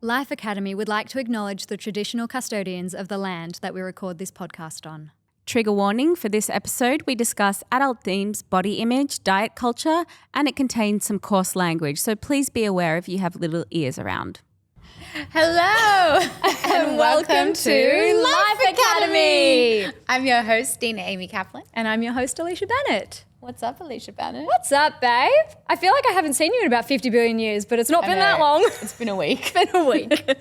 Life Academy would like to acknowledge the traditional custodians of the land that we record this podcast on. Trigger warning for this episode, we discuss adult themes, body image, diet culture, and it contains some coarse language, so please be aware if you have little ears around. Hello And welcome to Life Academy. I'm your host, Dina Amy Kaplan. And I'm your host, Alicia Bennett. What's up, Alicia Bennett? What's up, babe? I feel like I haven't seen you in about 50 billion years, but it's not been that long. It's been a week. It's been a week.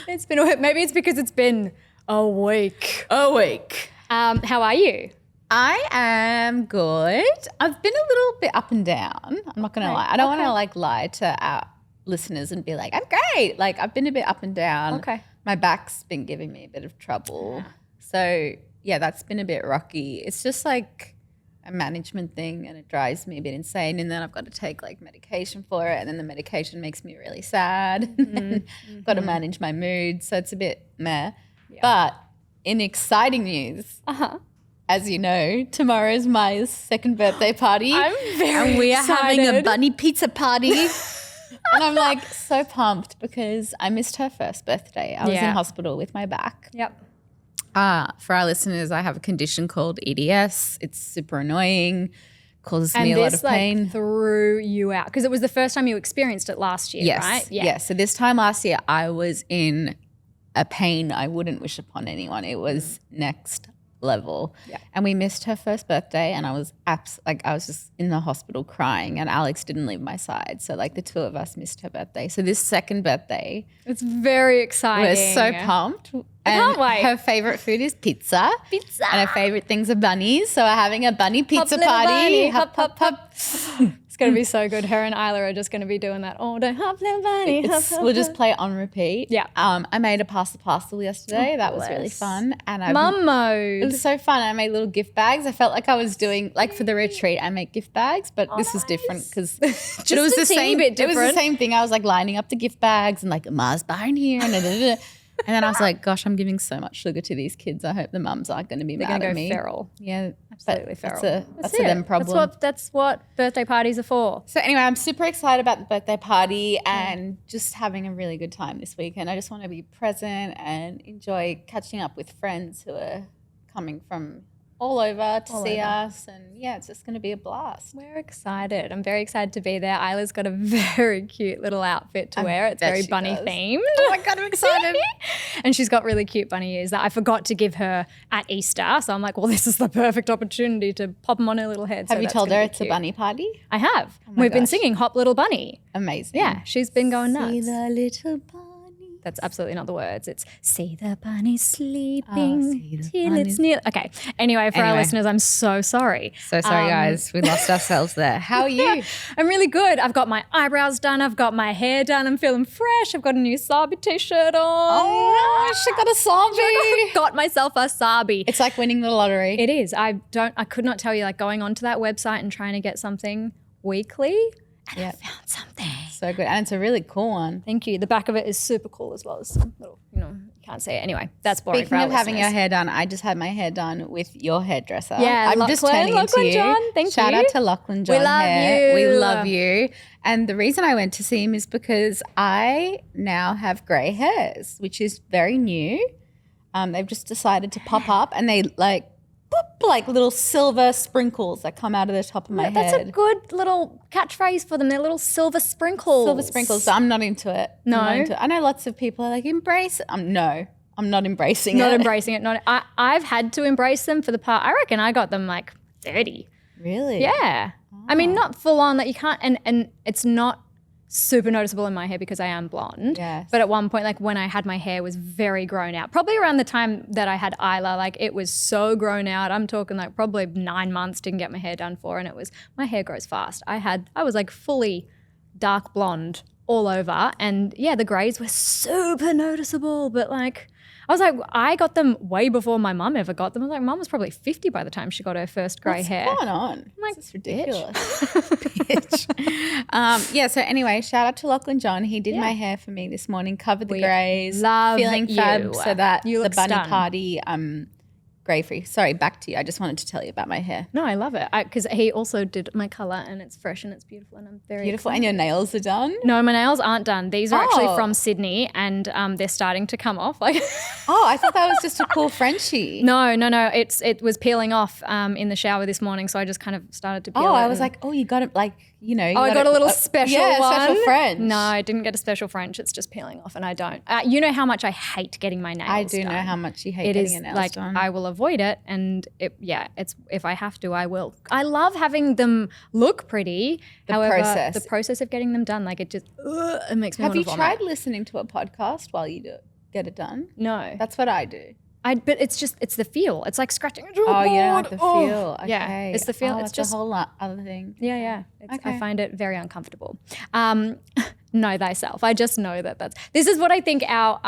It's been a week. Maybe it's because it's been a week. A week. How are you? I am good. I've been a little bit up and down. I'm not going to lie. I don't want to lie to our listeners and be like, I'm great. Like, I've been a bit up and down. Okay. My back's been giving me a bit of trouble. So, yeah, that's been a bit rocky. It's just like a management thing and it drives me a bit insane. And then I've got to take like medication for it. And then the medication makes me really sad. Got to manage my mood. So it's a bit meh. Yeah. But in exciting news, as you know, tomorrow's my second birthday party. I'm very And we are excited. having a bunny pizza party. And I'm like so pumped because I missed her first birthday. I was in hospital with my back. Yep. For our listeners, I have a condition called EDS. It's super annoying, causes me a lot of pain. Like, threw you out because it was the first time you experienced it last year, right? Yes. So this time last year, I was in a pain I wouldn't wish upon anyone. It was next level. Yeah. And we missed her first birthday and I was I was just in the hospital crying and Alex didn't leave my side. So like the two of us missed her birthday. So this second birthday, It's very exciting. we're so pumped. I can't wait. Her favorite food is pizza. And her favorite things are bunnies. So we're having a bunny pizza little party. bunny, Hop, hop, hop. It's going to be so good. Her and Isla are just going to be doing that all day. Hop, little bunny, hop, hop, We'll just hop. play it on repeat. Yeah. I made a pasta pastel yesterday. That was really bless. fun. And Mum it mode. was so fun. I made little gift bags. I felt like I was doing, like for the retreat, I make gift bags, but this is different because it was a the teeny same. bit It was the different. same thing. I was like lining up the gift bags and like a Mars bar in here and and then I was like, gosh, I'm giving so much sugar to these kids. I hope the mums aren't going to be They're mad going at to me. go feral. Yeah, Absolutely but feral. That's a them problem. That's what birthday parties are for. So anyway, I'm super excited about the birthday party and just having a really good time this weekend. I just want to be present and enjoy catching up with friends who are coming from all over to see us. And yeah, it's just going to be a blast. We're excited. I'm very excited to be there. Isla's got a very cute little outfit to wear. It's bet very she bunny does. themed. Oh my God, I'm excited. And she's got really cute bunny ears that I forgot to give her at Easter. So I'm like, well, this is the perfect opportunity to pop them on her little head. Have So you that's told gonna her be it's a cute. bunny party? I have. my We've been gosh. singing Hop Little Bunny. Amazing. Yeah, she's been going nuts. See the little bunny. That's absolutely not the words. It's see the bunny sleeping see the till bunny it's near. Okay. Anyway, for our Anyway. listeners, I'm so sorry. So sorry, guys. We lost ourselves there. How are you? I'm really good. I've got my eyebrows done. I've got my hair done. I'm feeling fresh. I've got a new Sabi t-shirt on. Oh, she got a zombie. Got myself a Sabi. It's like winning the lottery. It is. I could not tell you, like going onto that website and trying to get something weekly. And I found something. So good. And it's a really cool one. Thank you. The back of it is super cool as well as some little, you can't see it. Anyway, that's boring for Speaking our of having your listeners. hair done, I just had my hair done with your hairdresser. Yeah, I'm just Lachlan, turning into Lachlan you. John, thank Shout you. out to Lachlan John. love Hair. you. We love you. And the reason I went to see him is because I now have grey hairs, which is very new. They've just decided to pop up and they like little silver sprinkles that come out of the top of my That's head. a good little catchphrase for them. They're little silver sprinkles. Silver sprinkles. So I'm not into it. No? I'm not into it. I know lots of people are like, embrace it. No, I'm not embracing Not it. embracing it. I've had to embrace them for the part. I reckon I got them like 30. Really? Yeah. I mean, not full on that you can't, and it's not super noticeable in my hair because I am blonde. Yes. But at one point, like when I had my hair was very grown out, probably around the time that I had Isla, like it was so grown out. I'm talking like probably 9 months didn't get my hair done for, and my hair grows fast. I was like fully dark blonde all over, and yeah, the grays were super noticeable, but like I was like, I got them way before my mum ever got them. I was like, Mum was probably 50 by the time she got her first grey hair. What's going on? like, This is ridiculous. Bitch. So anyway, shout out to Lachlan John. He did my hair for me this morning, covered the greys, love feeling you. fab so that You the look bunny stunned. party grey free. Sorry, back to you. I just wanted to tell you about my hair. No, I love it because he also did my color and it's fresh and it's beautiful and I'm very Beautiful. excited. And your nails are done? No, my nails aren't done. These are actually Oh. from Sydney and they're starting to come off. Like, Oh, I thought that was just a cool Frenchie. no. It was peeling off in the shower this morning, so I just kind of started to peel it. Oh, I was like, oh, you got it, like, you know. Oh, I got a little special one. special French. No, I didn't get a special French. It's just peeling off, and I don't. You know how much I hate getting my nails. I do know done. how much you hate It getting is your nails like done. I will avoid it, and it's if I have to, I will. I love having them look pretty. However, the process of getting them done, like it just it makes me. Have want you to vomit. tried listening to a podcast while you get it done? No, That's what I do. but it's the feel. It's like scratching. Oh, you don't like the feel. Okay. Yeah, it's the feel. Oh, it's that's just a whole other thing. Yeah. I Okay. find it very uncomfortable. Know thyself. I just know this is what I think our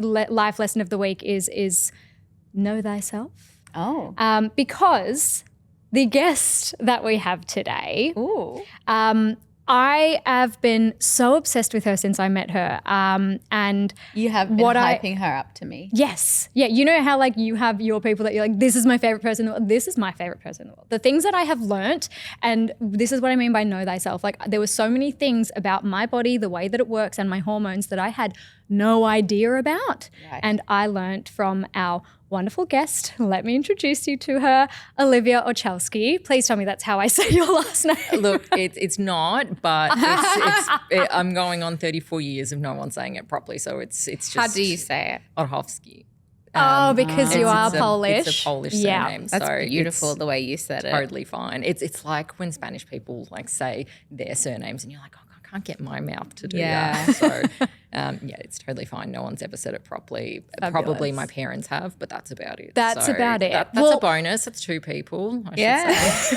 life lesson of the week is know thyself. Oh. Because the guest that we have today, Ooh. I have been so obsessed with her since I met her. And You have been hyping her up to me. yes. Yeah. You know how like you have your people that you're like, this is my favorite person in the world. This is my favorite person in the world. The things that I have learnt, and this is what I mean by know thyself. Like there were so many things about my body, the way that it works and my hormones that I had no idea about. Right. And I learnt from our wonderful guest. Let me introduce you to her, Olivia Orchowski. Please tell me that's how I say your last name. Look, it's not, but I'm going on 34 years of no one saying it properly, so it's just. How do you say it? Orchowski. Because you are Polish. It's a Polish Yeah. surname. That's so beautiful the way you said it. Totally fine. It's like when Spanish people like say their surnames and you're like, oh, I can't get my mouth to do Yeah. that. So it's totally fine. No one's ever said it properly. Probably my parents have, but that's about it. That's about it. That's Well- a bonus. It's 2 people, I should say.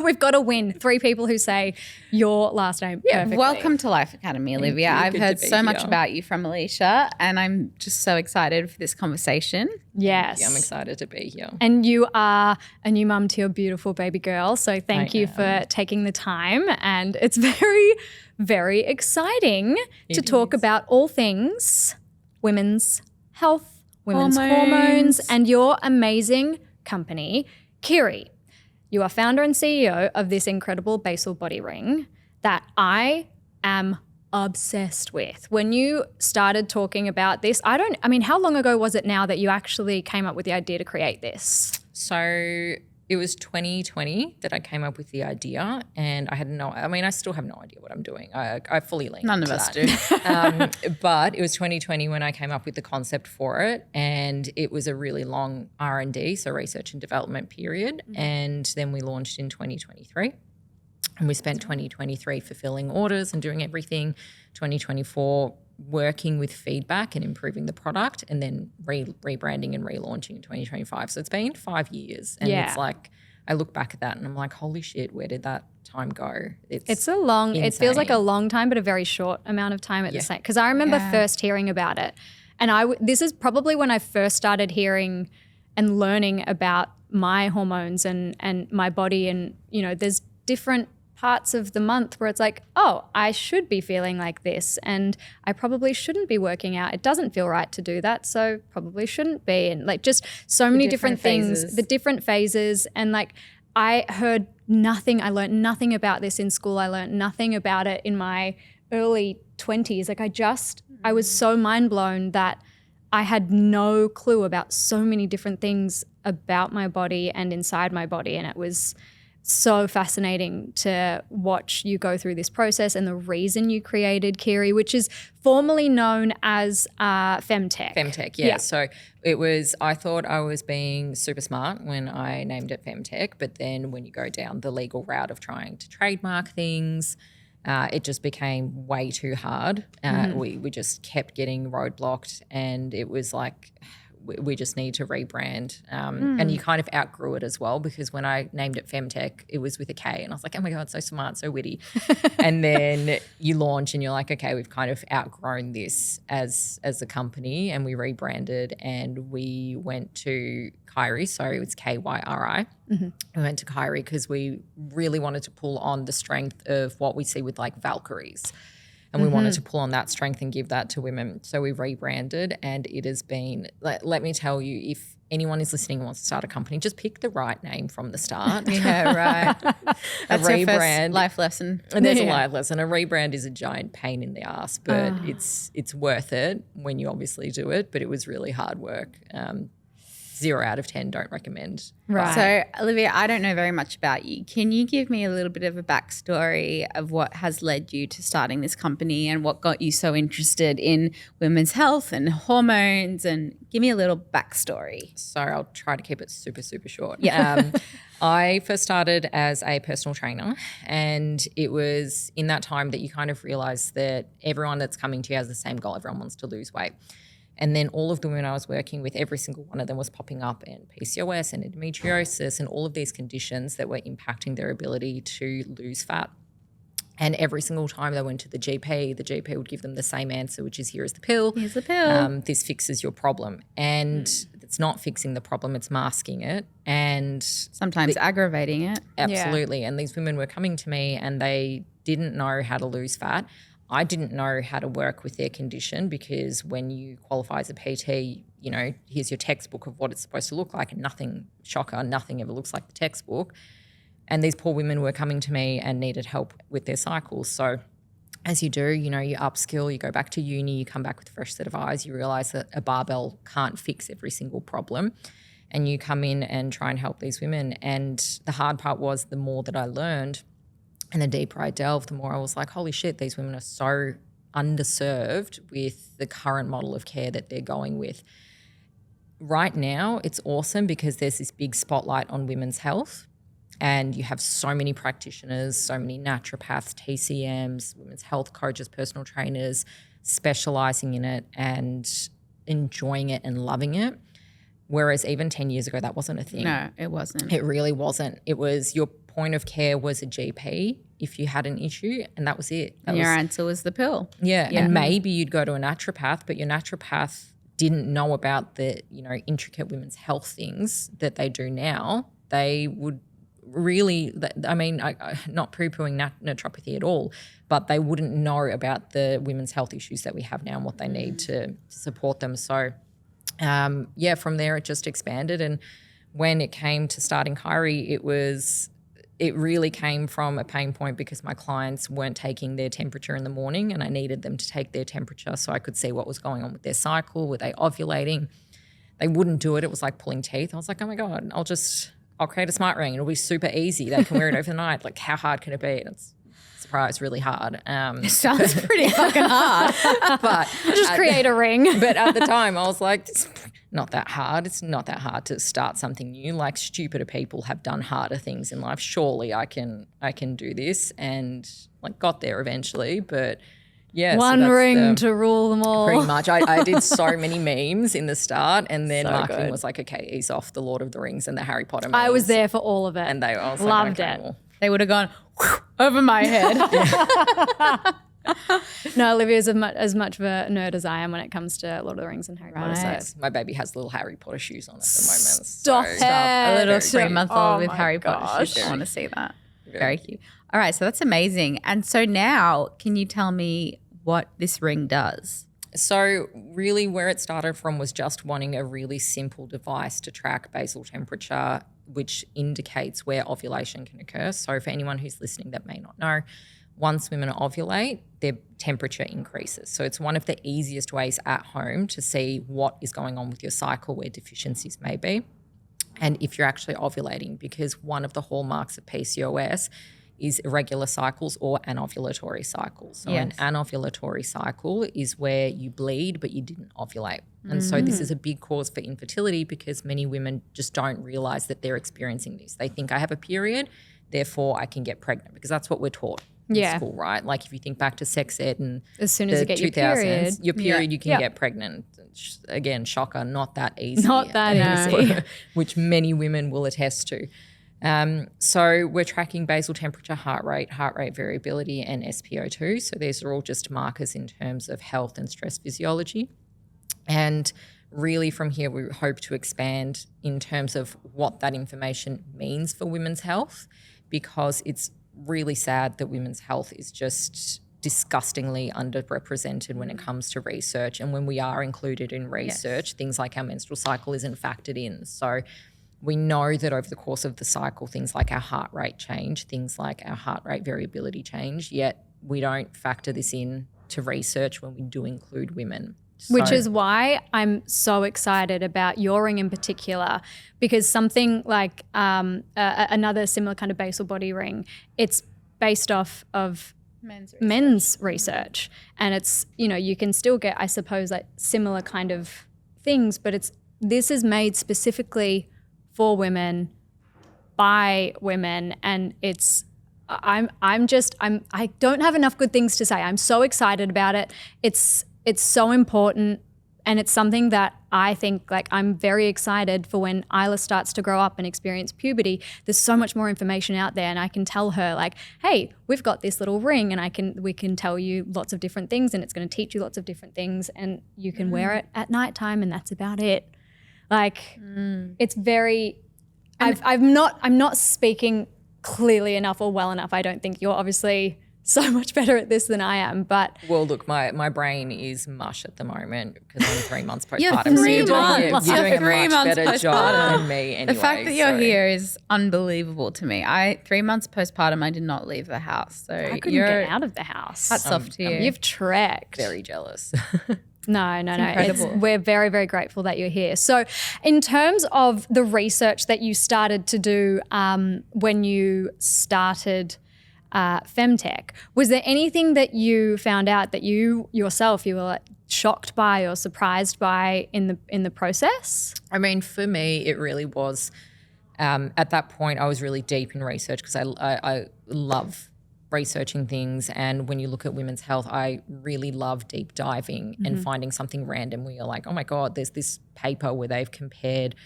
we've got to win. 3 people who say your last name perfectly. Welcome to Life Academy, Olivia. you. I've Good heard to be so much here. about you from Alicia, and I'm just so excited for this conversation. Yes. Yeah, I'm excited to be here. And you are a new mum to your beautiful baby girl. So thank you for taking the time. And it's very, very exciting to talk about all things women's health, women's hormones, and your amazing company, KYRI. You are founder and CEO of this incredible basal body ring that I am obsessed with. When you started talking about this, how long ago was it now that you actually came up with the idea to create this? So it was 2020 that I came up with the idea, and I still have no idea what I'm doing. I fully lean None of into us that. do. But it was 2020 when I came up with the concept for it, and it was a really long R&D, so research and development period, and then we launched in 2023. And we spent 2023 fulfilling orders and doing everything, 2024 working with feedback and improving the product, and then rebranding and relaunching in 2025. So it's been 5 years. And it's like, I look back at that and I'm like, holy shit, where did that time go? It's a long, it feels like a long time, but a very short amount of time at the same. Because I remember first hearing about it. And this is probably when I first started hearing and learning about my hormones and my body. And, there's different parts of the month where it's like, oh, I should be feeling like this and I probably shouldn't be working out. It doesn't feel right to do that, so probably shouldn't be. And like just so many different things, the different phases. And like I heard nothing, I learned nothing about this in school. I learned nothing about it in my early 20s. Like I was so mind blown that I had no clue about so many different things about my body and inside my body. And it was so fascinating to watch you go through this process and the reason you created KYRI, which is formerly known as Femtech. Femtech, yeah. So I thought I was being super smart when I named it Femtech, but then when you go down the legal route of trying to trademark things, it just became way too hard. We just kept getting roadblocked, and it was like, we just need to rebrand. And you kind of outgrew it as well, because when I named it Femtech, it was with a K, and I was like, oh my God, so smart, so witty. And then you launch and you're like, okay, we've kind of outgrown this as a company, and we rebranded and we went to KYRI. So it's KYRI. We went to KYRI because we really wanted to pull on the strength of what we see with like Valkyries. And we wanted to pull on that strength and give that to women. So we rebranded, and it has been, let me tell you, anyone who's listening and wants to start a company, just pick the right name from the start. Yeah, right. That's your first rebrand. life lesson. And there's a life lesson. A rebrand is a giant pain in the ass, but it's worth it when you obviously do it. But it was really hard work. 0 out of 10 don't recommend. Right. So, Olivia, I don't know very much about you. Can you give me a little bit of a backstory of what has led you to starting this company and what got you so interested in women's health and hormones? And give me a little backstory. So I'll try to keep it super, super short. Yeah. I first started as a personal trainer, and it was in that time that you kind of realize that everyone that's coming to you has the same goal. Everyone wants to lose weight. And then all of the women I was working with, every single one of them was popping up in PCOS and endometriosis and all of these conditions that were impacting their ability to lose fat. And every single time they went to the GP would give them the same answer, which is, here is the pill. Here's the pill. This fixes your problem. And it's not fixing the problem, it's masking it. And Sometimes aggravating it. absolutely. Yeah. And these women were coming to me and they didn't know how to lose fat. I didn't know how to work with their condition, because when you qualify as a PT, you know, here's your textbook of what it's supposed to look like, and nothing ever looks like the textbook. And these poor women were coming to me and needed help with their cycles. So as you do, you know, you upskill, you go back to uni, you come back with a fresh set of eyes, you realise that a barbell can't fix every single problem. And you come in and try and help these women. And the hard part was, the more that I learned and the deeper I delved, the more I was like, holy shit, these women are so underserved with the current model of care that they're going with. Right now, it's awesome because there's this big spotlight on women's health, and you have so many practitioners, so many naturopaths, TCMs, women's health coaches, personal trainers specializing in it and enjoying it and loving it. Whereas even 10 years ago, that wasn't a thing. No, it wasn't. It really wasn't. It was, your point of care was a GP if you had an issue, and that was it. Your answer was the pill. Yeah, and maybe you'd go to a naturopath, but your naturopath didn't know about the, you know, intricate women's health things that they do now. They would really, I mean, not poo-pooing naturopathy at all, but they wouldn't know about the women's health issues that we have now and what they need to support them. So, from there it just expanded. And when it came to starting KYRI, it really came from a pain point because my clients weren't taking their temperature in the morning, and I needed them to take their temperature so I could see what was going on with their cycle. Were they ovulating? They wouldn't do it. It was like pulling teeth. I was like, oh my God, I'll create a smart ring. It'll be super easy. They can wear it overnight. Like, how hard can it be? And it's, surprise, really hard. It sounds pretty fucking hard. But Just create a ring. But at the time I was like, it's not that hard. It's not that hard to start something new. Like, stupider people have done harder things in life. Surely I can do this, and like got there eventually. But yeah, One ring to rule them all. pretty much. I did so many memes in the start, and then So marketing good. was like, okay, ease off the Lord of the Rings and the Harry Potter memes. I was there for all of it. And I was Loved like, okay, it. well, They would have gone over my head. No, Olivia's as much of a nerd as I am when it comes to Lord of the Rings and Harry Potter. Right. So. my baby has little Harry Potter shoes on at the moment. Stop so it. A little Very 3-month-old Oh with my Harry Potter gosh. shoes. I want to see that. Very cute. All right, so that's amazing. And so now, can you tell me what this ring does? So really where it started from was just wanting a really simple device to track basal temperature, which indicates where ovulation can occur. So for anyone who's listening that may not know, once women ovulate, their temperature increases. So it's one of the easiest ways at home to see what is going on with your cycle, where deficiencies may be, and if you're actually ovulating, because one of the hallmarks of PCOS is irregular cycles or anovulatory cycles. So an anovulatory cycle is where you bleed but you didn't ovulate. And so this is a big cause for infertility, because many women just don't realise that they're experiencing this. They think, I have a period, therefore I can get pregnant, because that's what we're taught in school, right? Like, if you think back to sex ed and As soon as the you get your 2000s, period. you can get pregnant. Again, shocker, not that easy. Not that easy. Which many women will attest to. So we're tracking basal temperature, heart rate variability, and SpO2. So these are all just markers in terms of health and stress physiology. And really from here, we hope to expand in terms of what that information means for women's health, because it's really sad that women's health is just disgustingly underrepresented when it comes to research. And when we are included in research, things like our menstrual cycle isn't factored in. So we know that over the course of the cycle, things like our heart rate change, things like our heart rate variability change, yet we don't factor this in to research when we do include women. Which is why I'm so excited about your ring in particular, because something like another similar kind of basal body ring, it's based off of men's research. And it's, you know, you can still get, I suppose, like similar kind of things, but this is made specifically for women, by women, and I don't have enough good things to say. I'm so excited about it. It's so important, and it's something that I think, like, I'm very excited for when Isla starts to grow up and experience puberty. There's so much more information out there, and I can tell her, like, hey, we've got this little ring, and we can tell you lots of different things, and it's going to teach you lots of different things, and you can wear it at nighttime, and that's about it. Like, it's very. I'm not speaking clearly enough or well enough. I don't think. You're obviously so much better at this than I am, but well, look, my brain is mush at the moment because I'm 3 months postpartum. You're So three you're months. doing a 3 much months better job postpartum. than me anyway. The fact that you're so. here is unbelievable to me. 3 months postpartum, I did not leave the house. So I couldn't get out of the house. Hats off to you. You've trekked. Very jealous. No. incredible. We're very, very grateful that you're here. So in terms of the research that you started to do when you started Femtech, was there anything that you found out that you yourself, you were like shocked by or surprised by in the process? I mean, for me, it really was, at that point, I was really deep in research because I love researching things, and when you look at women's health, I really love deep diving and finding something random where you're like, oh my God, there's this paper where they've compared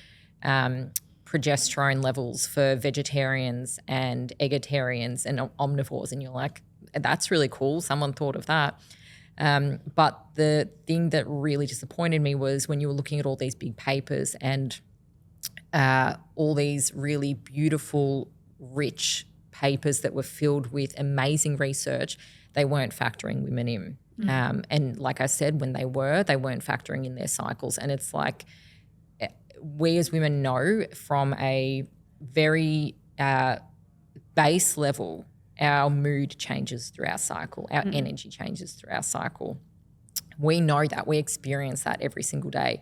progesterone levels for vegetarians and egalitarians and omnivores, and you're like, that's really cool, someone thought of that. But the thing that really disappointed me was when you were looking at all these big papers and all these really beautiful, rich papers that were filled with amazing research, they weren't factoring women in. And like I said, when they weren't factoring in their cycles. And it's like, we as women know from a very base level, our mood changes through our cycle, our energy changes through our cycle. We know that, we experience that every single day.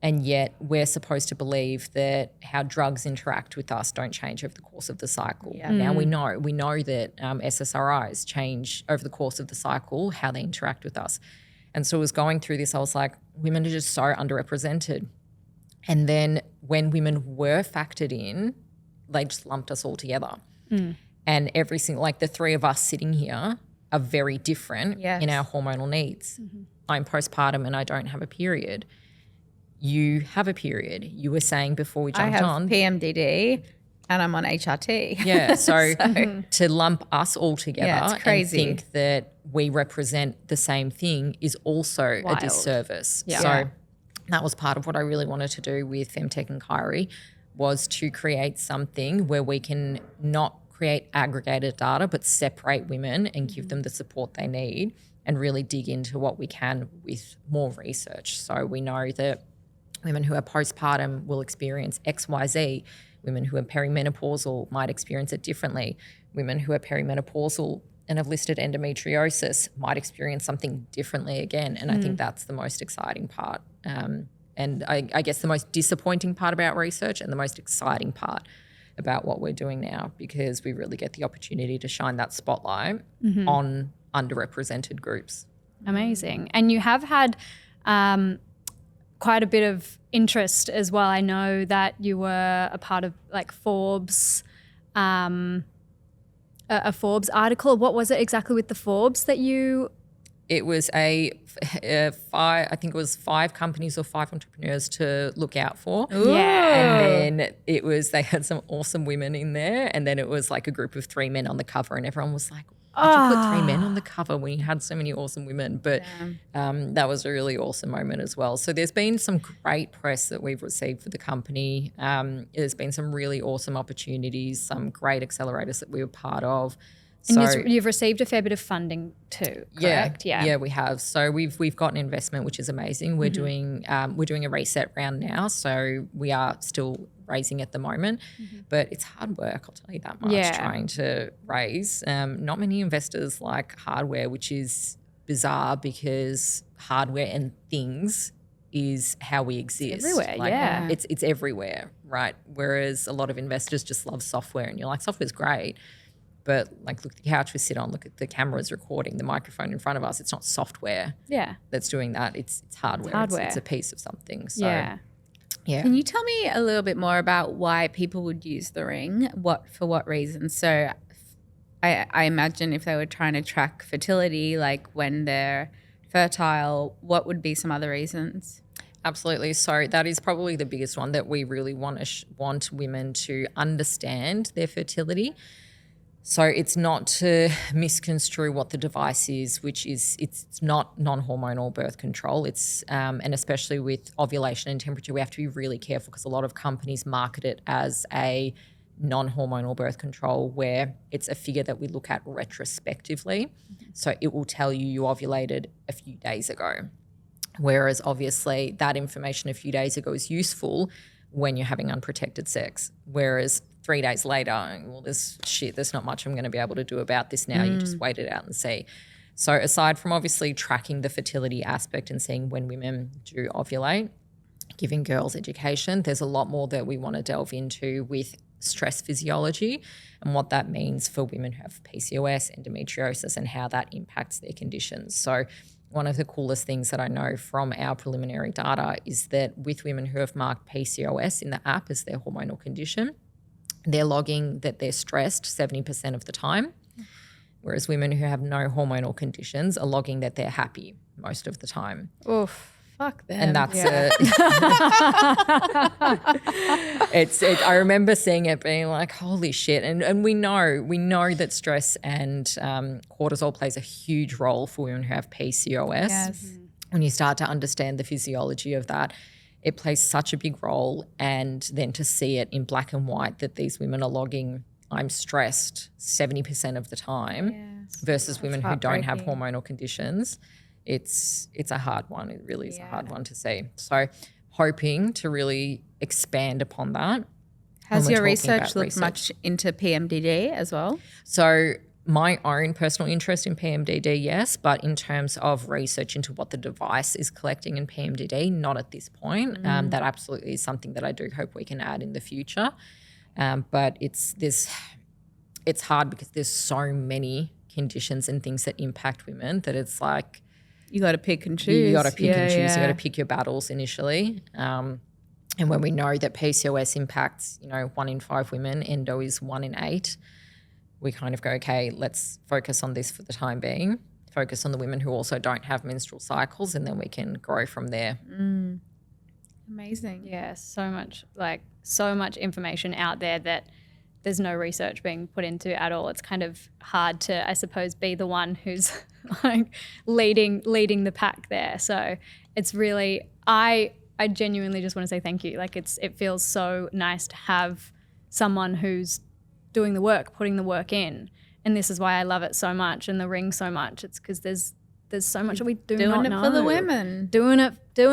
And yet we're supposed to believe that how drugs interact with us don't change over the course of the cycle. Yeah. Now we know that SSRIs change over the course of the cycle, how they interact with us. And so I was going through this, I was like, women are just so underrepresented. And then when women were factored in, they just lumped us all together. And every single, like the three of us sitting here are very different in our hormonal needs. I'm postpartum and I don't have a period. You have a period. You were saying before we jumped on. I have PMDD and I'm on HRT. Yeah, so to lump us all together it's crazy. and think that we represent the same thing is also a disservice. Yeah. So that was part of what I really wanted to do with Femtech and KYRI, was to create something where we can not create aggregated data but separate women and give them the support they need and really dig into what we can with more research. So we know that women who are postpartum will experience XYZ. Women who are perimenopausal might experience it differently. Women who are perimenopausal and have listed endometriosis might experience something differently again. And I think that's the most exciting part. And I guess the most disappointing part about research and the most exciting part about what we're doing now, because we really get the opportunity to shine that spotlight on underrepresented groups. Amazing. And you have had quite a bit of interest as well. I know that you were a part of like Forbes, a Forbes article. What was it exactly with the Forbes that you? It was I think it was 5 companies or 5 entrepreneurs to look out for. Yeah. And then they had some awesome women in there. And then it was like a group of 3 men on the cover, and everyone was like, why'd you put 3 men on the cover when you had so many awesome women? But that was a really awesome moment as well. So there's been some great press that we've received for the company. There's been some really awesome opportunities, some great accelerators that we were part of, And you've received a fair bit of funding too, correct? Yeah, we have. So we've got an investment, which is amazing. We're doing a reset round now, so we are still raising at the moment, but it's hard work. I'll tell you that much. Trying to raise, not many investors like hardware, which is bizarre because hardware and things is how we exist. Everywhere, it's everywhere, right? Whereas a lot of investors just love software, and you're like, software's great. But like, look at the couch we sit on, look at the cameras recording, the microphone in front of us. It's not software that's doing that. It's hardware. It's a piece of something. So, yeah. Can you tell me a little bit more about why people would use the ring? For what reason? So I imagine if they were trying to track fertility, like when they're fertile, what would be some other reasons? Absolutely. So that is probably the biggest one, that we really want women to understand their fertility. So it's not to misconstrue what the device is, which is it's not non-hormonal birth control. It's and especially with ovulation and temperature, we have to be really careful because a lot of companies market it as a non-hormonal birth control, where it's a figure that we look at retrospectively. So it will tell you ovulated a few days ago, whereas obviously that information a few days ago is useful when you're having unprotected sex, whereas 3 days later, well, there's not much I'm going to be able to do about this now. You just wait it out and see. So aside from obviously tracking the fertility aspect and seeing when women do ovulate, giving girls education, there's a lot more that we want to delve into with stress physiology and what that means for women who have PCOS, endometriosis, and how that impacts their conditions. So one of the coolest things that I know from our preliminary data is that with women who have marked PCOS in the app as their hormonal condition, they're logging that they're stressed 70% of the time, whereas women who have no hormonal conditions are logging that they're happy most of the time. Oof, fuck them. And that's I remember seeing it being like, holy shit. And we know that stress and cortisol plays a huge role for women who have PCOS. Yes. When you start to understand the physiology of that, it plays such a big role, and then to see it in black and white that these women are logging, I'm stressed 70% of the time versus women who don't have hormonal conditions, it's a hard one. It really is a hard one to see. So hoping to really expand upon that. Has your research looked much into PMDD as well? So my own personal interest in PMDD, yes, but in terms of research into what the device is collecting in PMDD, not at this point. That absolutely is something that I do hope we can add in the future. But it's hard because there's so many conditions and things that impact women that it's like you got to pick and choose. You got to pick and choose. You got to pick your battles initially. And when we know that PCOS impacts, 1 in 5 women, endo is 1 in 8. We kind of go, okay, let's focus on this for the time being, focus on the women who also don't have menstrual cycles, and then we can grow from there. Amazing. Yeah, so much information out there that there's no research being put into at all. It's kind of hard to, I suppose, be the one who's like leading the pack there. So it's really, I genuinely just want to say thank you. Like it feels so nice to have someone who's doing the work, putting the work in. And this is why I love it so much and the ring so much. It's because there's so much that we do not know. Doing it for the women. Doing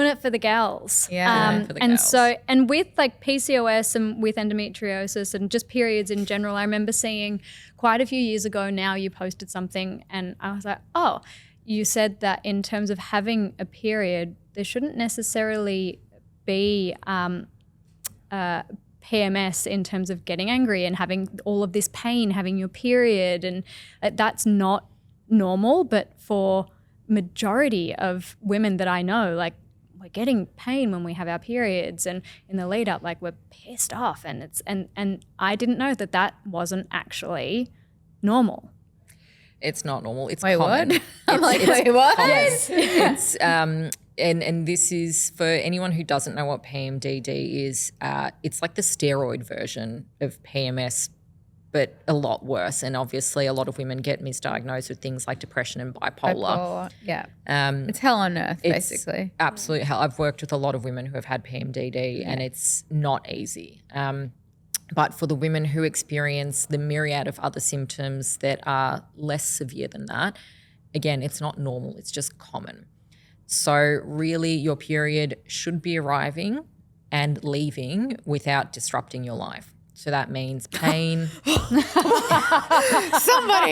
it for the gals. Yeah. For the and gals. And with like PCOS and with endometriosis and just periods in general, I remember seeing quite a few years ago now you posted something and I was like, oh, you said that in terms of having a period, there shouldn't necessarily be PMS in terms of getting angry and having all of this pain, having your period, and that's not normal. But for majority of women that I know, like we're getting pain when we have our periods, and in the lead up, like we're pissed off, and it's and I didn't know that wasn't actually normal. It's not normal. It's wait, common. what? I'm like, wait, what? Yes. It's and this is for anyone who doesn't know what PMDD is. It's like the steroid version of PMS, but a lot worse. And obviously, a lot of women get misdiagnosed with things like depression and bipolar. Yeah. It's hell on earth, basically. Absolute hell. I've worked with a lot of women who have had PMDD, and it's not easy. But for the women who experience the myriad of other symptoms that are less severe than that, again, it's not normal, it's just common. So really your period should be arriving and leaving without disrupting your life. So that means pain. Somebody,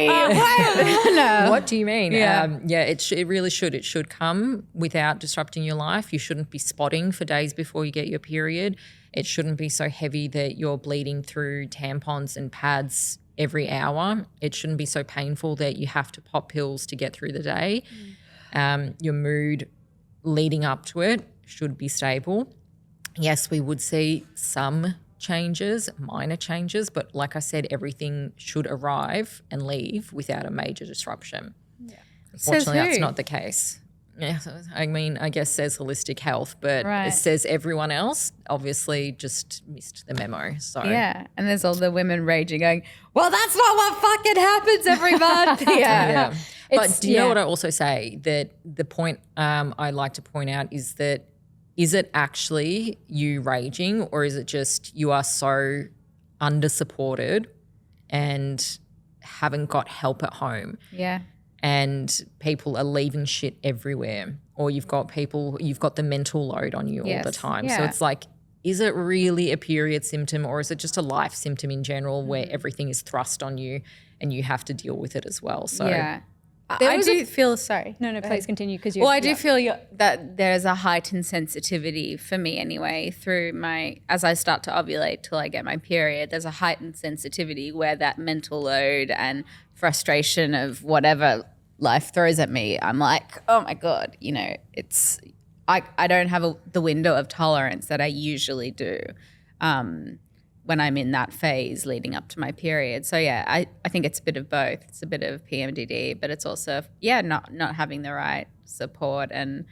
no. What do you mean? Yeah. It really should. It should come without disrupting your life. You shouldn't be spotting for days before you get your period. It shouldn't be so heavy that you're bleeding through tampons and pads every hour. It shouldn't be so painful that you have to pop pills to get through the day. Your mood leading up to it should be stable. Yes, we would see some changes, minor changes, but like I said, everything should arrive and leave without a major disruption. Yeah. Unfortunately, that's not the case. Yeah, I mean, I guess says holistic health, but it says everyone else obviously just missed the memo. So yeah, and there's all the women raging, going, "Well, that's not what fucking happens every month." Yeah. But do you know what I also say? That the point I like to point out is that is it actually you raging, or is it just you are so under-supported and haven't got help at home? Yeah. And people are leaving shit everywhere, or you've got the mental load on you all the time. So it's like, is it really a period symptom, or is it just a life symptom in general where everything is thrust on you and you have to deal with it as well? So I do feel sorry. No, please continue because I do feel that there's a heightened sensitivity for me anyway through as I start to ovulate till I get my period. There's a heightened sensitivity where that mental load and frustration of whatever life throws at me, I'm like, oh my God, I don't have the window of tolerance that I usually do when I'm in that phase leading up to my period. So I think it's a bit of both. It's a bit of PMDD, but it's also not having the right support and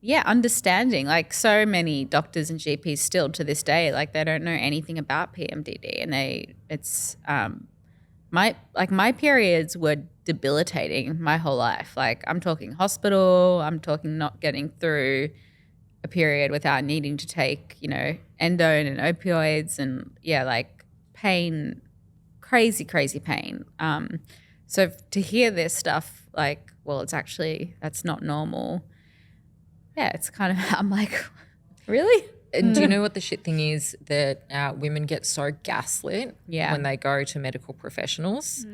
understanding. Like so many doctors and GPs still to this day, like they don't know anything about PMDD, and my periods were debilitating my whole life. Like I'm talking hospital, I'm talking not getting through a period without needing to take, endone and opioids and like pain, crazy pain. So to hear this stuff, like, well, that's not normal. Yeah, it's kind of, I'm like, really? Do you know what the shit thing is? That women get so gaslit when they go to medical professionals.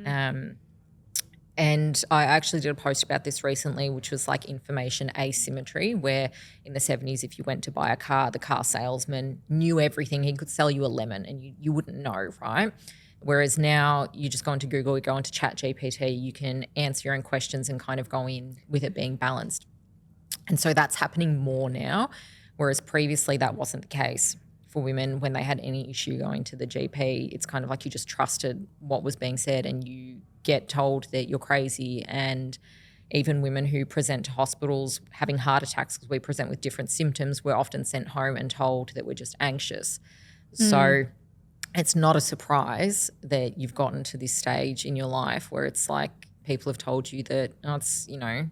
And I actually did a post about this recently, which was like information asymmetry, where in the 70s, if you went to buy a car, the car salesman knew everything. He could sell you a lemon and you wouldn't know, right? Whereas now you just go into Google, you go into ChatGPT, you can answer your own questions and kind of go in with it being balanced. And so that's happening more now, whereas previously that wasn't the case for women. When they had any issue going to the GP, it's kind of like you just trusted what was being said and you get told that you're crazy. And even women who present to hospitals having heart attacks, because we present with different symptoms, we're often sent home and told that we're just anxious. So it's not a surprise that you've gotten to this stage in your life where it's like people have told you that it's,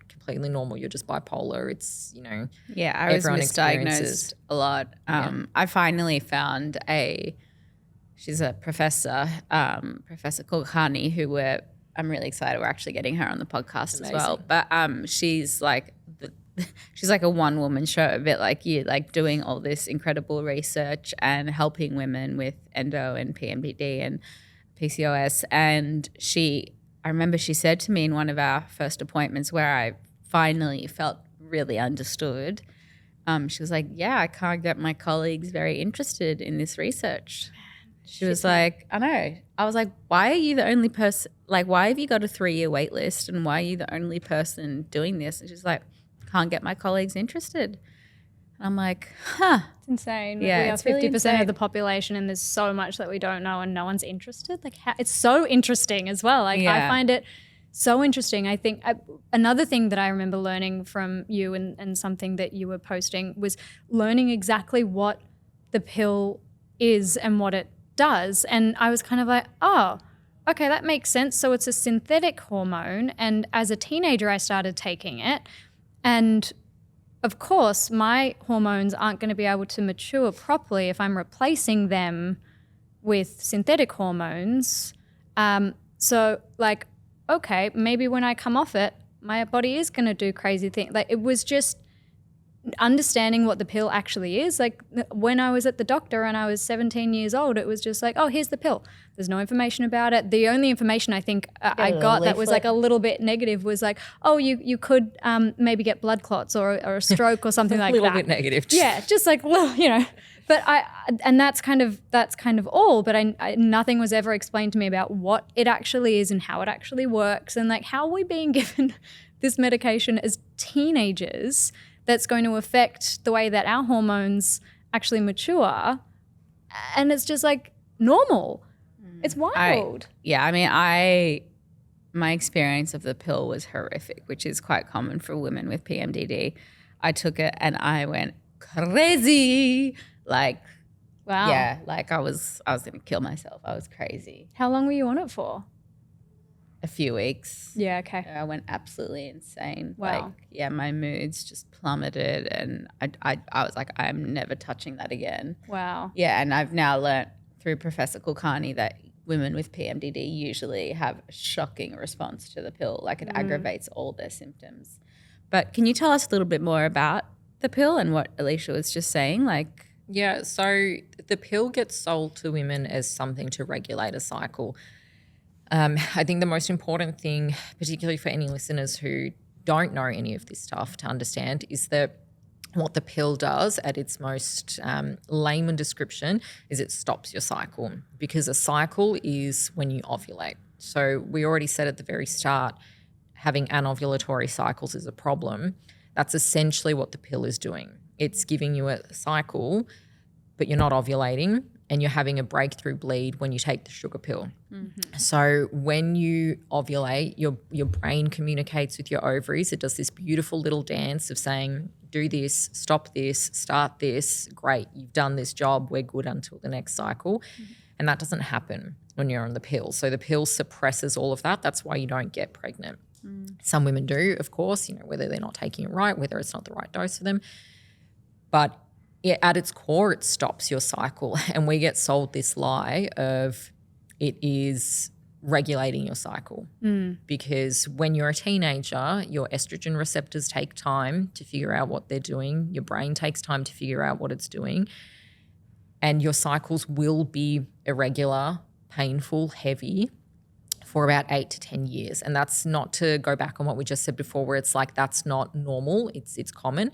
completely normal. You're just bipolar. It's, I was misdiagnosed a lot. I finally found she's a professor, Professor Kulkarni, who I'm really excited we're actually getting her on the podcast as well. But she's like she's like a one-woman show, a bit like you, like doing all this incredible research and helping women with endo and PMDD and PCOS. And I remember she said to me in one of our first appointments where I finally felt really understood, she was like, I can't get my colleagues very interested in this research. She was like, I know. I was like, why are you the only person, like, why have you got a 3-year wait list and why are you the only person doing this? And she's like, can't get my colleagues interested. And I'm like, It's insane. Yeah, we are it's really 50% insane. of the population and there's so much that we don't know and no one's interested. Like it's so interesting as well. Like I find it so interesting. I think another thing that I remember learning from you and something that you were posting was learning exactly what the pill is and what it does. And I was kind of like, oh, okay, that makes sense. So it's a synthetic hormone. And as a teenager, I started taking it. And of course, my hormones aren't going to be able to mature properly if I'm replacing them with synthetic hormones. So like, okay, maybe when I come off it, my body is going to do crazy things. Like, it was just understanding what the pill actually is. Like, when I was at the doctor and I was 17 years old, it was just like, oh, here's the pill. There's no information about it. The only information I think I got that was like a little bit negative was like, oh, you could maybe get blood clots or a stroke or something like that. A little bit negative. Yeah, just like, well, you know. But that's kind of all. But I nothing was ever explained to me about what it actually is and how it actually works, and like, how are we being given this medication as teenagers that's going to affect the way that our hormones actually mature, and it's just like normal. It's wild. My experience of the pill was horrific, which is quite common for women with PMDD. I took it and I went crazy. Like, Wow. yeah, like I was going to kill myself. I was crazy. How long were you on it for? A few weeks. Yeah, okay. I went absolutely insane. Wow. Like, yeah, my moods just plummeted, and I was like, I'm never touching that again. Wow. Yeah, and I've now learnt through Professor Kulkarni that women with PMDD usually have a shocking response to the pill. Like, it aggravates all their symptoms. But can you tell us a little bit more about the pill and what Alicia was just saying? Like, Yeah, so the pill gets sold to women as something to regulate a cycle. I think the most important thing, particularly for any listeners who don't know any of this stuff to understand, is that what the pill does at its most layman description is it stops your cycle, because a cycle is when you ovulate. So we already said at the very start, having anovulatory cycles is a problem. That's essentially what the pill is doing. It's giving you a cycle, but you're not ovulating, and you're having a breakthrough bleed when you take the sugar pill. Mm-hmm. So when you ovulate, your brain communicates with your ovaries. It does this beautiful little dance of saying, do this, stop this, start this, great, you've done this job, we're good until the next cycle. Mm-hmm. And that doesn't happen when you're on the pill. So the pill suppresses all of that. That's why you don't get pregnant. Some women do, of course, whether they're not taking it right, whether it's not the right dose for them. But at its core, it stops your cycle. And we get sold this lie of it is regulating your cycle. Because when you're a teenager, your estrogen receptors take time to figure out what they're doing. Your brain takes time to figure out what it's doing. And your cycles will be irregular, painful, heavy for about 8 to 10 years. And that's not to go back on what we just said before, where it's like that's not normal, it's common.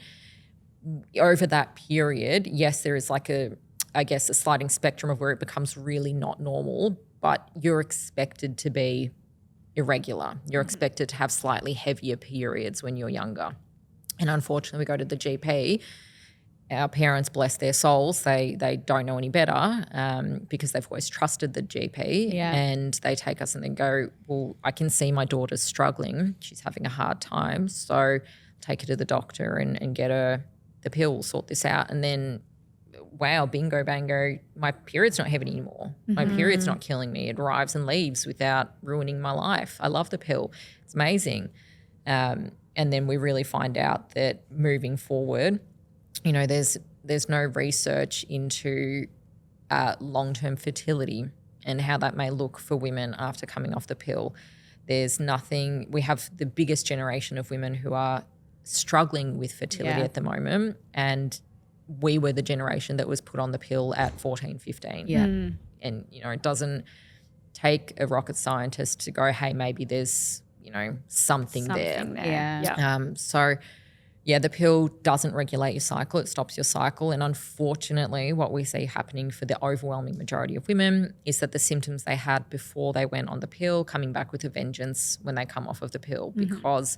Over that period, yes, there is like a sliding spectrum of where it becomes really not normal, but you're expected to be irregular. You're expected to have slightly heavier periods when you're younger. And unfortunately, we go to the GP. Our parents, bless their souls, they don't know any better because they've always trusted the GP. Yeah. And they take us and then go, well, I can see my daughter's struggling. She's having a hard time. So take her to the doctor and get her the pill, sort this out. And then, wow, bingo, bango, my period's not heavy anymore. My period's not killing me. It arrives and leaves without ruining my life. I love the pill. It's amazing. And then we really find out that moving forward, there's no research into long-term fertility and how that may look for women after coming off the pill. There's nothing. We have the biggest generation of women who are struggling with fertility at the moment, and we were the generation that was put on the pill at 14, 15. Yeah. And, it doesn't take a rocket scientist to go, hey, maybe there's, something there. Yeah. The pill doesn't regulate your cycle. It stops your cycle. And unfortunately, what we see happening for the overwhelming majority of women is that the symptoms they had before they went on the pill coming back with a vengeance when they come off of the pill, because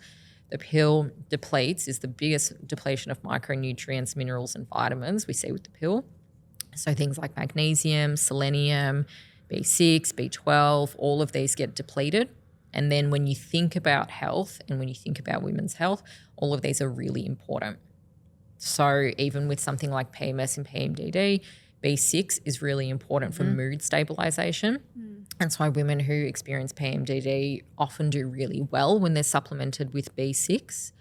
the pill is the biggest depletion of micronutrients, minerals and vitamins we see with the pill. So things like magnesium, selenium, B6, B12, all of these get depleted. And then when you think about health and when you think about women's health, all of these are really important. So even with something like PMS and PMDD, B6 is really important for mood stabilization. And so women who experience PMDD often do really well when they're supplemented with B6.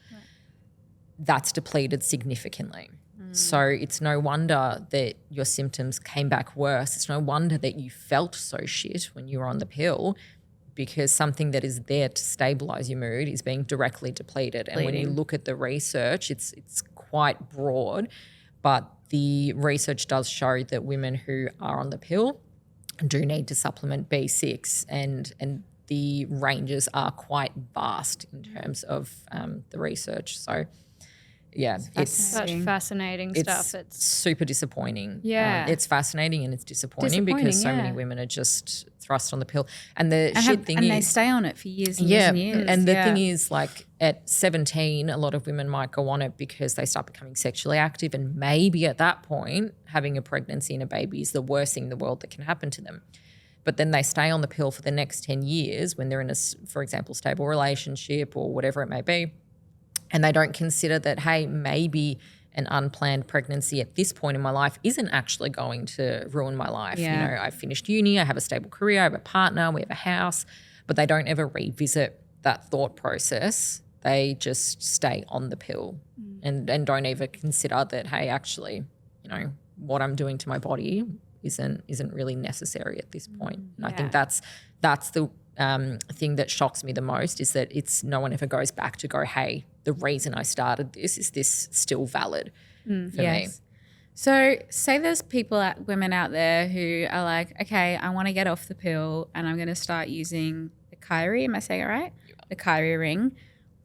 that's depleted significantly. So it's no wonder that your symptoms came back worse. It's no wonder that you felt so shit when you were on the pill, because something that is there to stabilize your mood is being directly depleted. And when you look at the research, it's quite broad, but the research does show that women who are on the pill do need to supplement B6, and the ranges are quite vast in terms of the research. So yeah, it's Such fascinating stuff. It's super disappointing. Yeah. It's fascinating and it's disappointing because so many women are just thrust on the pill. And the thing and is, they stay on it for years and years and years. And the thing is, like at 17, a lot of women might go on it because they start becoming sexually active, and maybe at that point having a pregnancy and a baby is the worst thing in the world that can happen to them. But then they stay on the pill for the next 10 years when they're in a, for example, stable relationship or whatever it may be. And they don't consider that, hey, maybe an unplanned pregnancy at this point in my life isn't actually going to ruin my life. Yeah. You know, I've finished uni, I have a stable career, I have a partner, we have a house, but they don't ever revisit that thought process. They just stay on the pill and don't even consider that, hey, actually, you know, what I'm doing to my body isn't really necessary at this point. And I think that's the thing that shocks me the most, is that it's no one ever goes back to go, hey, the reason I started this, is this still valid for me? So say there's women out there who are like, okay, I want to get off the pill and I'm going to start using the KYRI. Am I saying it right? The KYRI ring.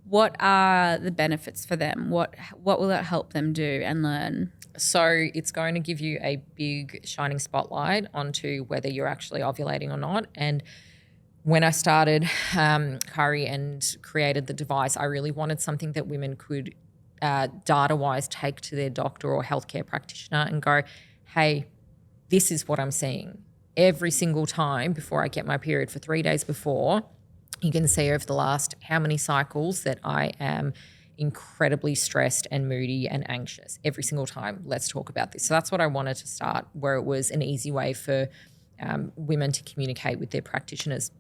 What are the benefits for them? What will it help them do and learn? So it's going to give you a big shining spotlight onto whether you're actually ovulating or not. And when I started KYRI and created the device, I really wanted something that women could data-wise take to their doctor or healthcare practitioner and go, hey, this is what I'm seeing. Every single time before I get my period, for 3 days before, you can see over the last how many cycles that I am incredibly stressed and moody and anxious. Every single time, let's talk about this. So that's what I wanted to start, where it was an easy way for women to communicate with their practitioners.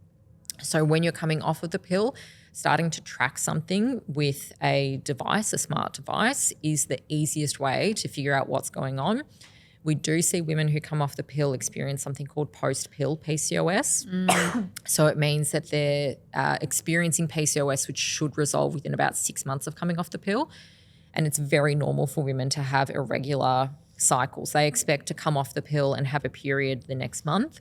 So when you're coming off of the pill, starting to track something with a device, a smart device, is the easiest way to figure out what's going on. We do see women who come off the pill experience something called post-pill PCOS. So it means that they're experiencing PCOS, which should resolve within about 6 months of coming off the pill. And it's very normal for women to have irregular cycles. They expect to come off the pill and have a period the next month.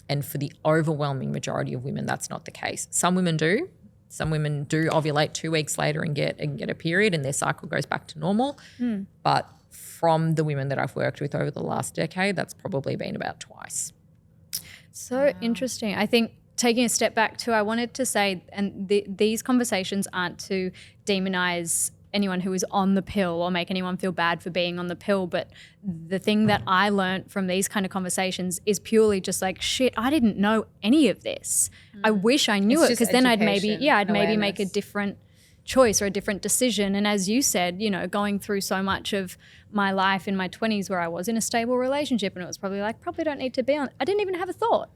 And for the overwhelming majority of women, that's not the case. Some women do. Some women do ovulate 2 weeks later and get a period, and their cycle goes back to normal. But from the women that I've worked with over the last decade, that's probably been about twice. so interesting. I think taking a step back too, I wanted to say, and these conversations aren't to demonize anyone who is on the pill or make anyone feel bad for being on the pill. But the thing that I learned from these kind of conversations is purely just like, shit, I didn't know any of this. I wish I knew It's it, just because then I'd maybe education, make a awareness. different choice or a different decision. And as you said, you know, going through so much of my life in my 20s where I was in a stable relationship and it was probably don't need to be on. I didn't even have a thought.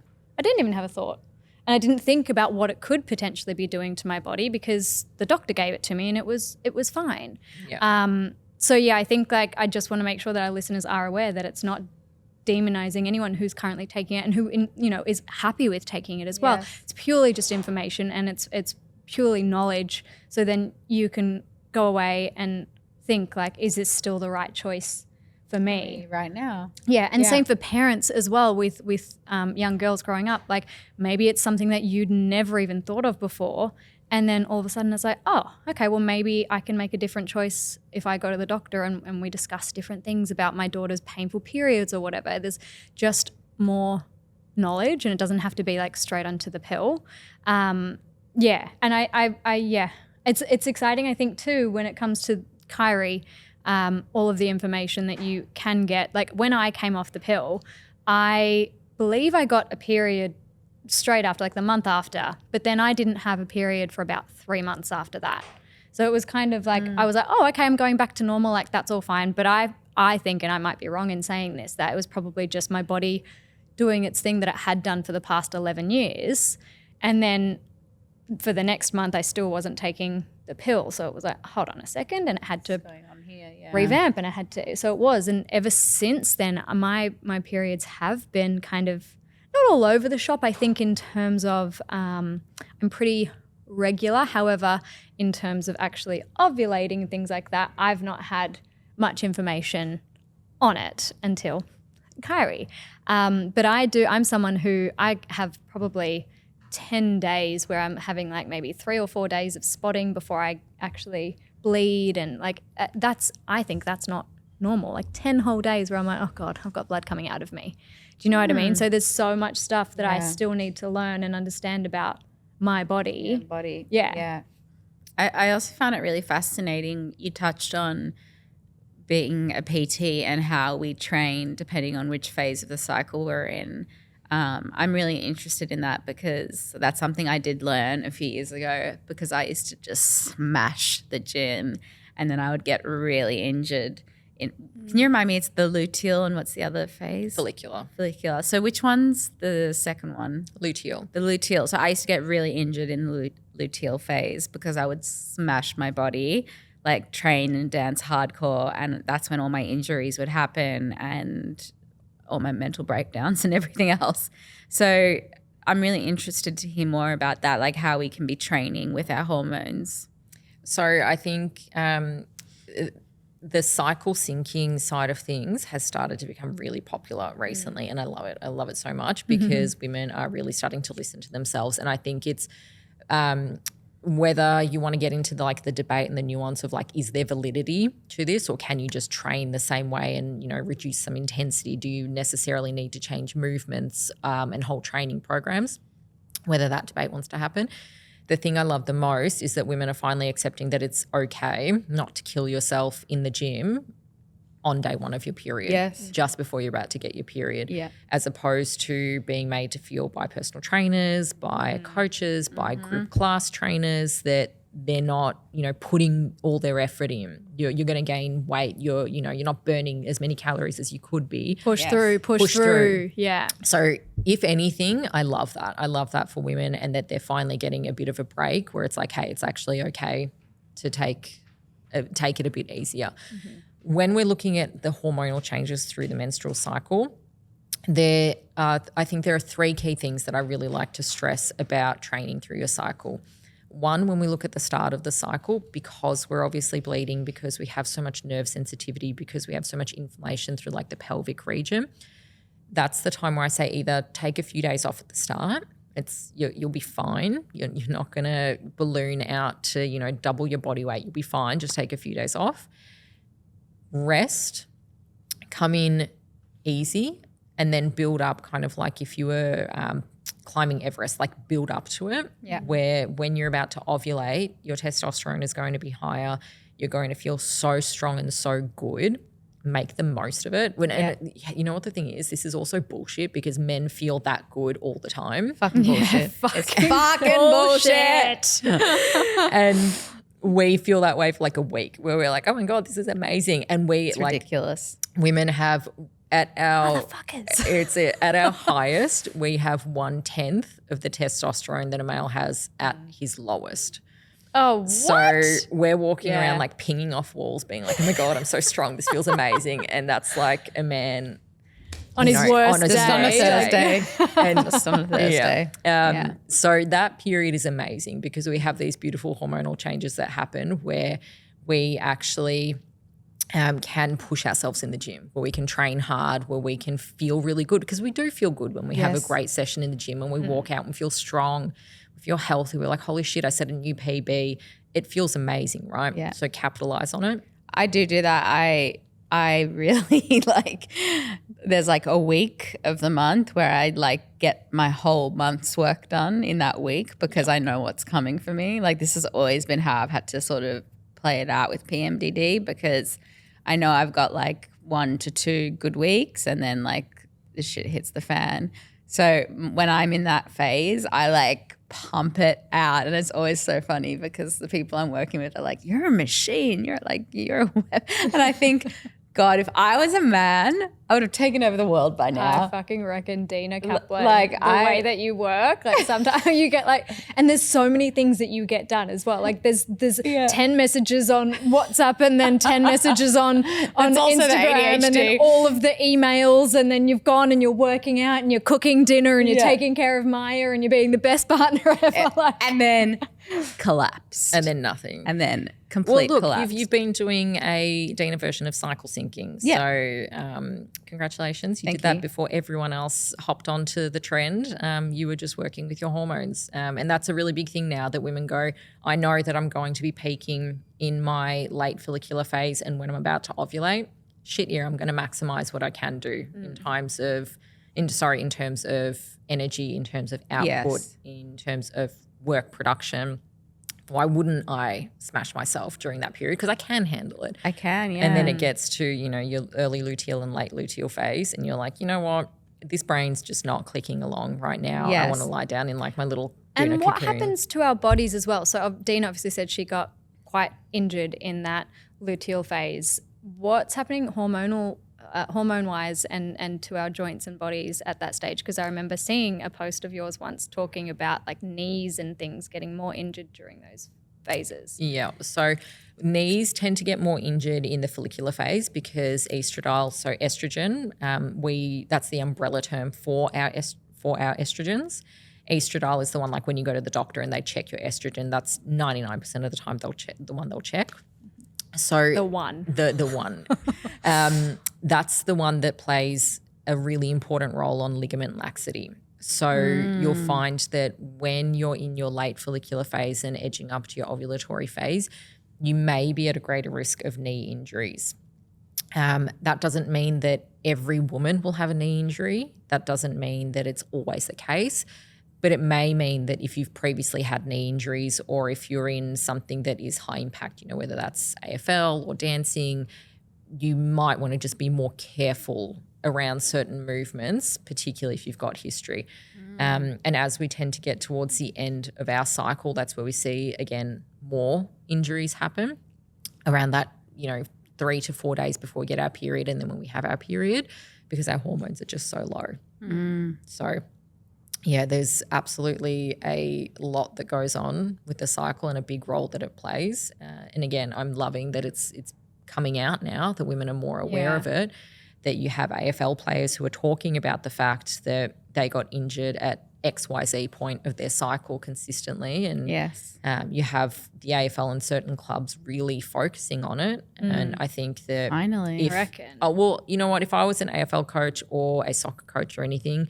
And I didn't think about what it could potentially be doing to my body, because the doctor gave it to me and it was fine. Yeah. So yeah, I think like I just want to make sure that our listeners are aware that it's not demonizing anyone who's currently taking it and who is happy with taking it as well. Yes. It's purely just information, and it's purely knowledge. So then you can go away and think like, is this still the right choice for me right now? Yeah, and Yeah. same for parents as well with young girls growing up. Like maybe it's something that you'd never even thought of before, and then all of a sudden it's like, oh, okay, well maybe I can make a different choice if I go to the doctor and we discuss different things about my daughter's painful periods or whatever. There's just more knowledge, and it doesn't have to be like straight onto the pill. Yeah, and it's exciting, I think, too, when it comes to KYRI. All of the information that you can get. Like when I came off the pill, I believe I got a period straight after, like the month after, but then I didn't have a period for about 3 months after that. So it was kind of like, I was like, oh, okay, I'm going back to normal, like that's all fine. But I think, and I might be wrong in saying this, that it was probably just my body doing its thing that it had done for the past 11 years. And then for the next month, I still wasn't taking the pill. So it was like, hold on a second, and it had to Going on here, yeah. revamp, and it had to. So it was, and ever since then, my periods have been kind of not all over the shop. I think in terms of I'm pretty regular. However, in terms of actually ovulating and things like that, I've not had much information on it until KYRI. But I'm someone who I have probably 10 days where I'm having like maybe 3 or 4 days of spotting before I actually bleed. And like I think that's not normal. Like 10 whole days where I'm like, oh God, I've got blood coming out of me. Do you know what I mean? So there's so much stuff that I still need to learn and understand about my body. Yeah. I also found it really fascinating. You touched on being a PT and how we train depending on which phase of the cycle we're in. I'm really interested in that because that's something I did learn a few years ago, because I used to just smash the gym and then I would get really injured. Can you remind me, it's the luteal and what's the other phase? Follicular. So which one's the second one? Luteal. The luteal. So I used to get really injured in the luteal phase because I would smash my body, like train and dance hardcore, and that's when all my injuries would happen and all my mental breakdowns and everything else. So I'm really interested to hear more about that, like how we can be training with our hormones. So I think the cycle syncing side of things has started to become really popular recently, and I love it. I love it so much because women are really starting to listen to themselves, and I think it's whether you want to get into the debate and the nuance of like, is there validity to this, or can you just train the same way and, you know, reduce some intensity? Do you necessarily need to change movements and whole training programs? Whether that debate wants to happen. The thing I love the most is that women are finally accepting that it's okay not to kill yourself in the gym on day one of your period, just before you're about to get your period, as opposed to being made to feel by personal trainers, by coaches, by group class trainers that they're not, you know, putting all their effort in. You're going to gain weight. You're not burning as many calories as you could be. Push through. Yeah. So if anything, I love that. I love that for women, and that they're finally getting a bit of a break where it's like, hey, it's actually okay to take it a bit easier. When we're looking at the hormonal changes through the menstrual cycle, I think there are 3 key things that I really like to stress about training through your cycle. One, when we look at the start of the cycle, because we're obviously bleeding, because we have so much nerve sensitivity, because we have so much inflammation through like the pelvic region, that's the time where I say either take a few days off at the start. You'll be fine. You're not going to balloon out to, you know, double your body weight. You'll be fine. Just take a few days off. Rest, come in easy, and then build up, kind of like if you were climbing Everest, like build up to it, where when you're about to ovulate, your testosterone is going to be higher. You're going to feel so strong and so good. Make the most of it. And you know what the thing is? This is also bullshit, because men feel that good all the time. Fucking bullshit. Fucking bullshit. And we feel that way for like a week, where we're like, oh my God, this is amazing. And It's ridiculous. Women have at our highest, we have 1/10 of the testosterone that a male has at his lowest. Oh, what? So we're walking around like pinging off walls, being like, oh my God, I'm so strong. This feels amazing. And that's like a man on his worst day. day. On a Thursday. And Just on a Thursday. So that period is amazing, because we have these beautiful hormonal changes that happen where we actually can push ourselves in the gym, where we can train hard, where we can feel really good, because we do feel good when we have a great session in the gym and we walk out and feel strong, we feel healthy. We're like, holy shit, I set a new PB. It feels amazing, right? Yeah. So capitalize on it. I do that. I really like, there's like a week of the month where I like get my whole month's work done in that week, because I know what's coming for me. Like, this has always been how I've had to sort of play it out with PMDD, because I know I've got like 1 to 2 good weeks, and then like the shit hits the fan. So when I'm in that phase, I like pump it out, and it's always so funny, because the people I'm working with are like, you're a machine, you're a and I think, God, if I was a man, I would have taken over the world by now. I fucking reckon Dina Kaplan, like, the way that you work, like sometimes you get like, and there's so many things that you get done as well. Like there's 10 messages on WhatsApp and then 10 messages on also the Instagram and then ADHD. all of the emails, and then you've gone and you're working out and you're cooking dinner and you're taking care of Maya and you're being the best partner ever. And then collapse. And then nothing. And then complete Well, look, collapse. you've been doing a Dina version of cycle syncing. Yeah. So congratulations. You Thank did that you. before everyone else hopped onto the trend. You were just working with your hormones. And that's a really big thing now that women go, I know that I'm going to be peaking in my late follicular phase, and when I'm about to ovulate, shit, yeah, I'm going to maximize what I can do in terms of energy, in terms of output, Yes. in terms of work production. Why wouldn't I smash myself during that period? Because I can handle it. I can, yeah. And then it gets to, your early luteal and late luteal phase, and you're like, you know what? This brain's just not clicking along right now. Yes. I want to lie down in like my little And what cocoon. happens to our bodies as well? So Dina obviously said she got quite injured in that luteal phase. What's happening hormone-wise and to our joints and bodies at that stage? Because I remember seeing a post of yours once talking about like knees and things getting more injured during those phases. Yeah. So knees tend to get more injured in the follicular phase because estradiol, so estrogen, that's the umbrella term for our estrogens. Estradiol is the one, like when you go to the doctor and they check your estrogen, that's 99% of the time they'll check. So The one. The one. That's the one that plays a really important role on ligament laxity. So you'll find that when you're in your late follicular phase and edging up to your ovulatory phase, you may be at a greater risk of knee injuries. That doesn't mean that every woman will have a knee injury. That doesn't mean that it's always the case. But it may mean that if you've previously had knee injuries, or if you're in something that is high impact, whether that's AFL or dancing, you might want to just be more careful around certain movements, particularly if you've got history. And as we tend to get towards the end of our cycle, that's where we see, again, more injuries happen around that, 3 to 4 days before we get our period, and then when we have our period, because our hormones are just so low. So yeah, there's absolutely a lot that goes on with the cycle and a big role that it plays. And again, I'm loving that it's coming out now, that women are more aware of it, that you have AFL players who are talking about the fact that they got injured at XYZ point of their cycle consistently. And Yes. you have the AFL and certain clubs really focusing on it. And I think that Finally. I reckon. Oh, well, you know what? If I was an AFL coach or a soccer coach or anything,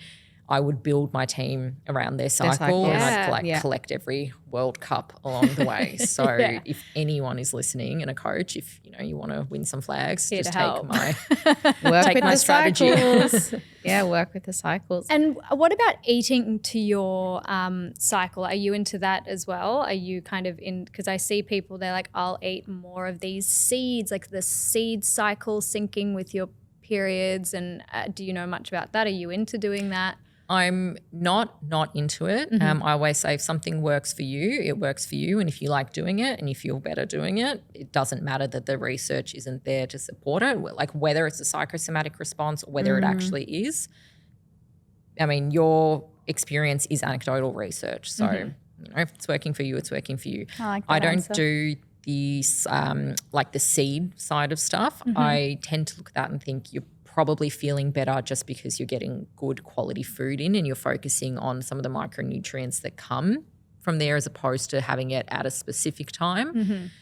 I would build my team around their cycle, and I'd collect every World Cup along the way. So if anyone is listening and a coach, if you want to win some flags, Here just to take help. my Work take with my the strategy. cycles. Work with the cycles. And what about eating to your cycle? Are you into that as well? Are you kind of in, because I see people, they're like, I'll eat more of these seeds, like the seed cycle syncing with your periods. And do you know much about that? Are you into doing that? I'm not into it. I always say if something works for you, it works for you. And if you like doing it and you feel better doing it, it doesn't matter that the research isn't there to support it. Like whether it's a psychosomatic response or whether it actually is. I mean, your experience is anecdotal research. So, if it's working for you, it's working for you. I like that I don't answer. do the like the seed side of stuff. I tend to look at that and think you're probably feeling better just because you're getting good quality food in and you're focusing on some of the micronutrients that come from there as opposed to having it at a specific time.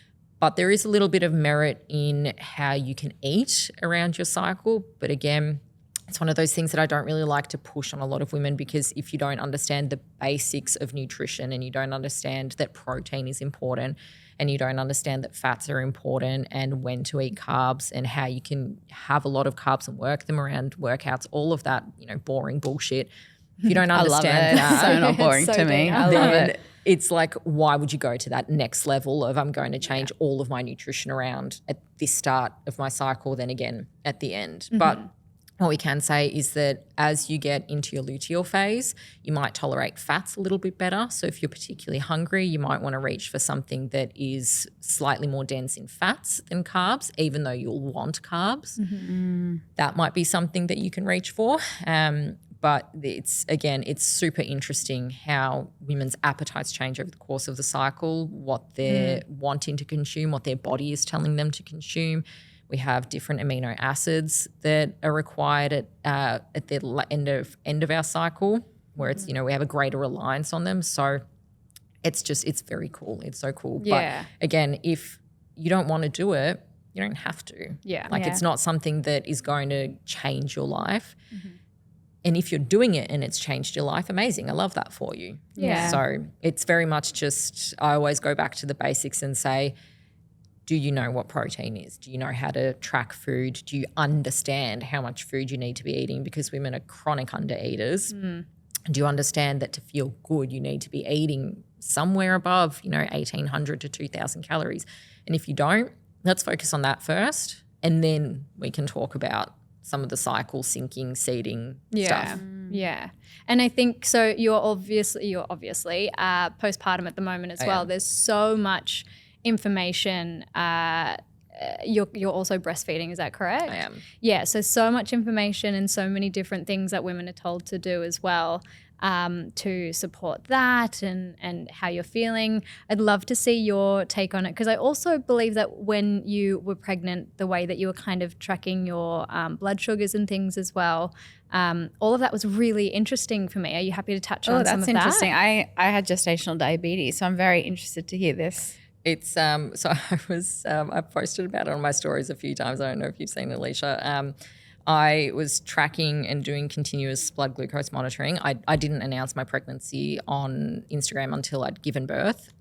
But there is a little bit of merit in how you can eat around your cycle. But again, it's one of those things that I don't really like to push on a lot of women, because if you don't understand the basics of nutrition and you don't understand that protein is important and you don't understand that fats are important and when to eat carbs and how you can have a lot of carbs and work them around workouts, all of that, boring bullshit. If you don't understand I love it. that, So not boring So to me. Dina. I love then it. it's like, why would you go to that next level of I'm going to change all of my nutrition around at this start of my cycle, then again at the end? But what we can say is that as you get into your luteal phase, you might tolerate fats a little bit better. So if you're particularly hungry, you might want to reach for something that is slightly more dense in fats than carbs, even though you'll want carbs. That might be something that you can reach for. But it's super interesting how women's appetites change over the course of the cycle, what they're wanting to consume, what their body is telling them to consume. We have different amino acids that are required at the end of our cycle, where it's, we have a greater reliance on them. So it's very cool. It's so cool. Yeah. But again, if you don't want to do it, you don't have to. Yeah. It's not something that is going to change your life. And if you're doing it and it's changed your life, amazing. I love that for you. Yeah. So it's very much just, I always go back to the basics and say, do you know what protein is? Do you know how to track food? Do you understand how much food you need to be eating? Because women are chronic undereaters. Do you understand that to feel good, you need to be eating somewhere above, 1,800 to 2,000 calories? And if you don't, let's focus on that first. And then we can talk about some of the cycle syncing, seeding stuff. Yeah. And I think so you're obviously postpartum at the moment as well. There's so much information. You're also breastfeeding, is that correct? I am. Yeah, so much information and so many different things that women are told to do as well to support that and how you're feeling. I'd love to see your take on it, because I also believe that when you were pregnant, the way that you were kind of tracking your blood sugars and things as well, all of that was really interesting for me. Are you happy to touch on some of that? Oh, that's interesting. I had gestational diabetes, so I'm very interested to hear this. It's so I've posted about it on my stories a few times. I don't know if you've seen it, Alicia. I was tracking and doing continuous blood glucose monitoring. I didn't announce my pregnancy on Instagram until I'd given birth.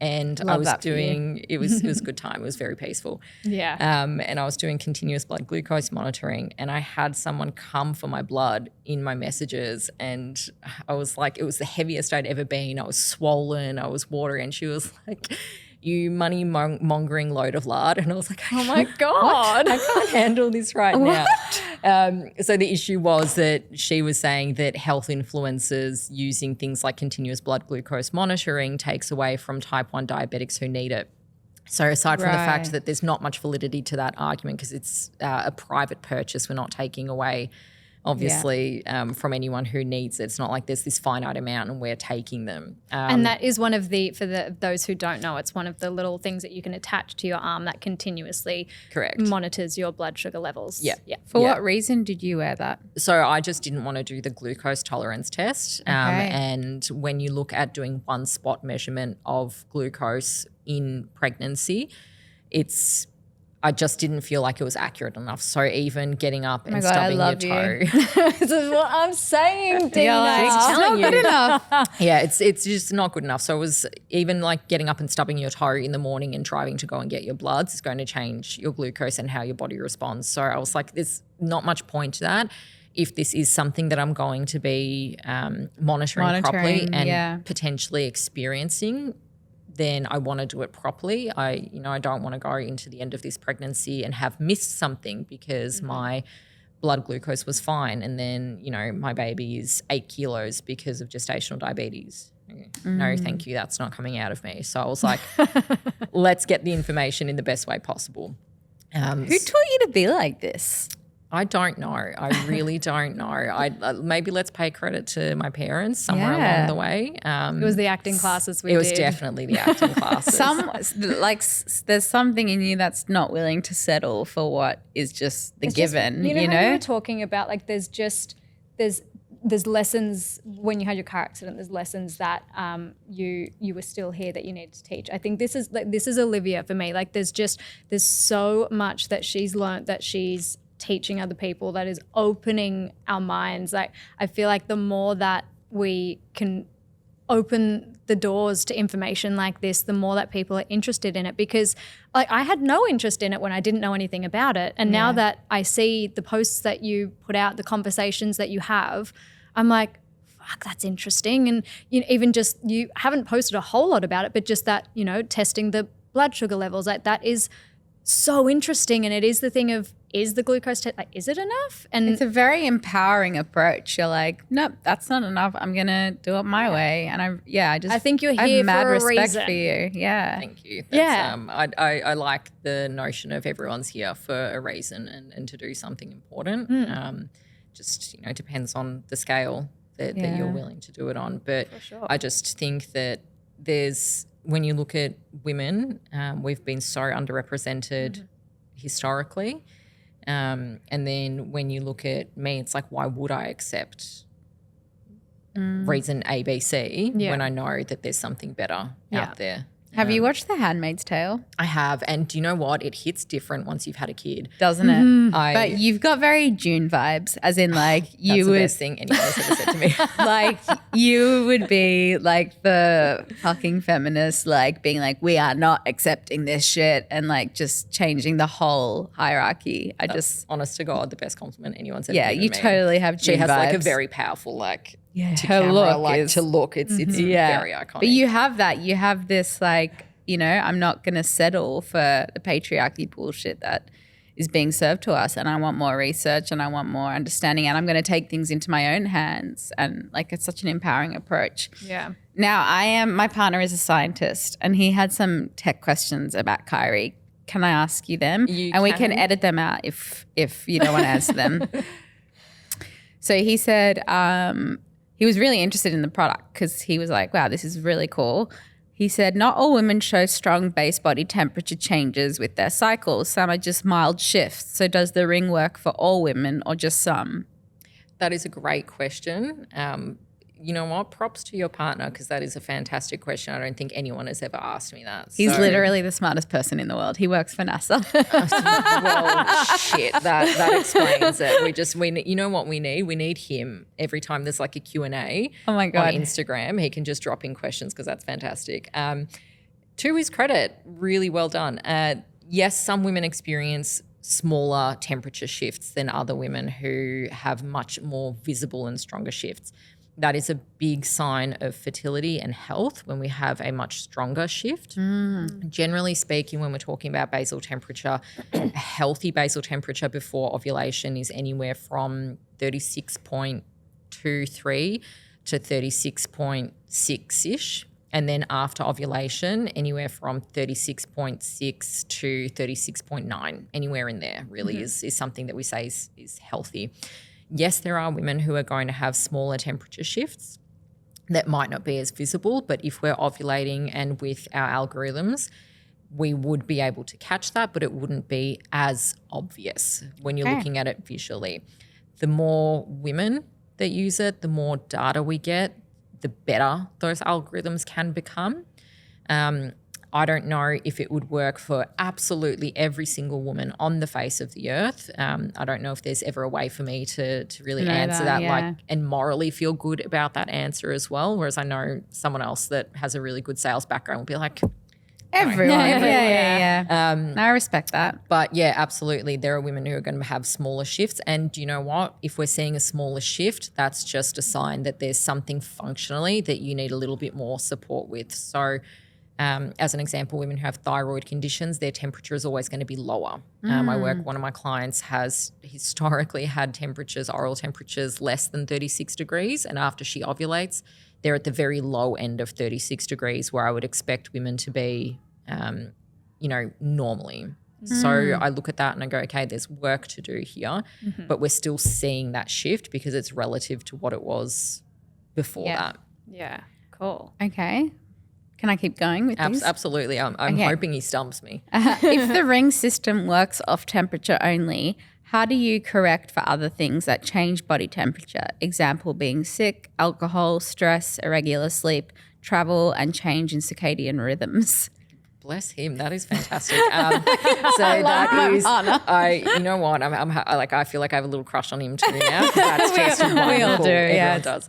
And I was doing, it was a good time. It was very peaceful. Yeah. And I was doing continuous blood glucose monitoring, and I had someone come for my blood in my messages, and I was like, it was the heaviest I'd ever been. I was swollen, I was watery, and she was like, you money mongering load of lard. And I was like, oh my God, I can't handle this right now. So the issue was that she was saying that health influencers using things like continuous blood glucose monitoring takes away from type 1 diabetics who need it. So aside from the fact that there's not much validity to that argument, because it's a private purchase, we're not taking away obviously from anyone who needs it. It's not like there's this finite amount and we're taking them. And that is one of those who don't know, it's one of the little things that you can attach to your arm that continuously monitors your blood sugar levels. Yeah. For what reason did you wear that? So I just didn't want to do the glucose tolerance test. And when you look at doing one spot measurement of glucose in pregnancy, I just didn't feel like it was accurate enough. So even getting up and stubbing your toe. This is what I'm saying, Dina. It's not good enough. Yeah, it's just not good enough. So it was even like getting up and stubbing your toe in the morning and driving to go and get your bloods is going to change your glucose and how your body responds. So I was like, there's not much point to that. If this is something that I'm going to be monitoring properly and potentially experiencing, then I want to do it properly. I don't want to go into the end of this pregnancy and have missed something because my blood glucose was fine, and then, my baby is 8 kilos because of gestational diabetes. No, thank you. That's not coming out of me. So I was like, let's get the information in the best way possible. Who taught you to be like this? I don't know. I really don't know. Maybe let's pay credit to my parents somewhere along the way. It was the acting classes we did. It was definitely the acting classes. There's something in you that's not willing to settle for what is just the given, you know? How you were talking about, like, there's lessons when you had your car accident. There's lessons that you were still here that you needed to teach. I think this is Olivia for me. Like, there's so much that she's learnt, that she's teaching other people, that is opening our minds. Like, I feel like the more that we can open the doors to information like this, the more that people are interested in it, because like I had no interest in it when I didn't know anything about it. And now that I see the posts that you put out, the conversations that you have, I'm like, fuck, that's interesting. And even just, you haven't posted a whole lot about it, but just that, testing the blood sugar levels, like that is so interesting. And it is the thing of is the glucose like, is it enough? And It's a very empowering approach. You're like, nope, that's not enough. I'm gonna do it my way. And I think you're I have here mad for a respect reason. for you. Yeah. Thank you. Yeah. I like the notion of everyone's here for a reason and to do something important. Just, depends on the scale that you're willing to do it on. But I just think that when you look at women, we've been so underrepresented historically. And then when you look at me, it's like, why would I accept reason A, B, C when I know that there's something better out there? Have you watched The Handmaid's Tale? I have. And do you know what? It hits different once you've had a kid. Doesn't it? But you've got very June vibes, as in like you That's the would best thing anyone has ever said to me. like you would be like the fucking feminist, like being like, we are not accepting this shit and like just changing the whole hierarchy. Honest to God, the best compliment anyone's ever Yeah, given you me. totally have She June has like a vibes. very powerful to her camera, look is- to look. It's very iconic. But you have that. You have this like, I'm not going to settle for the patriarchy bullshit that is being served to us. And I want more research and I want more understanding and I'm going to take things into my own hands. And like, it's such an empowering approach. Yeah. Now my partner is a scientist and he had some tech questions about KYRI. Can I ask you them? We can edit them out if you don't want to answer them. So he said he was really interested in the product because he was like, wow, this is really cool. He said, not all women show strong base body temperature changes with their cycles. Some are just mild shifts. So does the ring work for all women or just some? That is a great question. You know what? Props to your partner because that is a fantastic question. I don't think anyone has ever asked me that. He's literally the smartest person in the world. He works for NASA. Well, shit, that explains it. You know what we need? We need him every time there's like a Q&A Oh my God. on Instagram. He can just drop in questions because that's fantastic. To his credit, really well done. Yes, some women experience smaller temperature shifts than other women who have much more visible and stronger shifts. That is a big sign of fertility and health when we have a much stronger shift. Generally speaking, when we're talking about basal temperature, a healthy basal temperature before ovulation is anywhere from 36.23 to 36.6-ish. And then after ovulation, anywhere from 36.6 to 36.9, anywhere in there really is something that we say is healthy. Yes, there are women who are going to have smaller temperature shifts that might not be as visible, but if we're ovulating and with our algorithms, we would be able to catch that, but it wouldn't be as obvious when you're looking at it visually. The more women that use it, the more data we get, the better those algorithms can become. I don't know if it would work for absolutely every single woman on the face of the earth. I don't know if there's ever a way for me to really answer that and morally feel good about that answer as well. Whereas I know someone else that has a really good sales background will be like, Everyone. Yeah. I respect that. But yeah, absolutely. There are women who are going to have smaller shifts. And do you know what? If we're seeing a smaller shift, that's just a sign that there's something functionally that you need a little bit more support with. So as an example, women who have thyroid conditions, their temperature is always going to be lower. One of my clients has historically had oral temperatures less than 36 degrees. And after she ovulates, they're at the very low end of 36 degrees where I would expect women to be, normally. So I look at that and I go, okay, there's work to do here, but we're still seeing that shift because it's relative to what it was before that. Yeah, cool. Okay. Can I keep going with this? Absolutely. I'm hoping he stumps me. If the ring system works off temperature only, how do you correct for other things that change body temperature? Example being sick, alcohol, stress, irregular sleep, travel, and change in circadian rhythms. Bless him. That is fantastic. You know what? I feel like I have a little crush on him too now. That's just wonderful. We all do. Everyone does.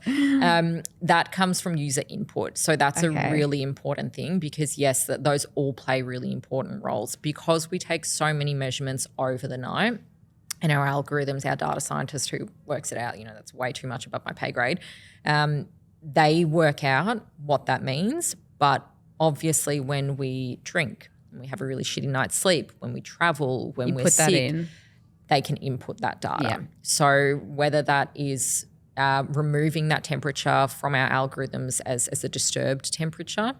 That comes from user input. So that's a really important thing because yes, those all play really important roles because we take so many measurements over the night. And our algorithms, our data scientist who works it out, that's way too much above my pay grade. They work out what that means. But obviously when we drink, when we have a really shitty night's sleep, when we travel, when we're sick, they can input that data. Yeah. So whether that is removing that temperature from our algorithms as a disturbed temperature,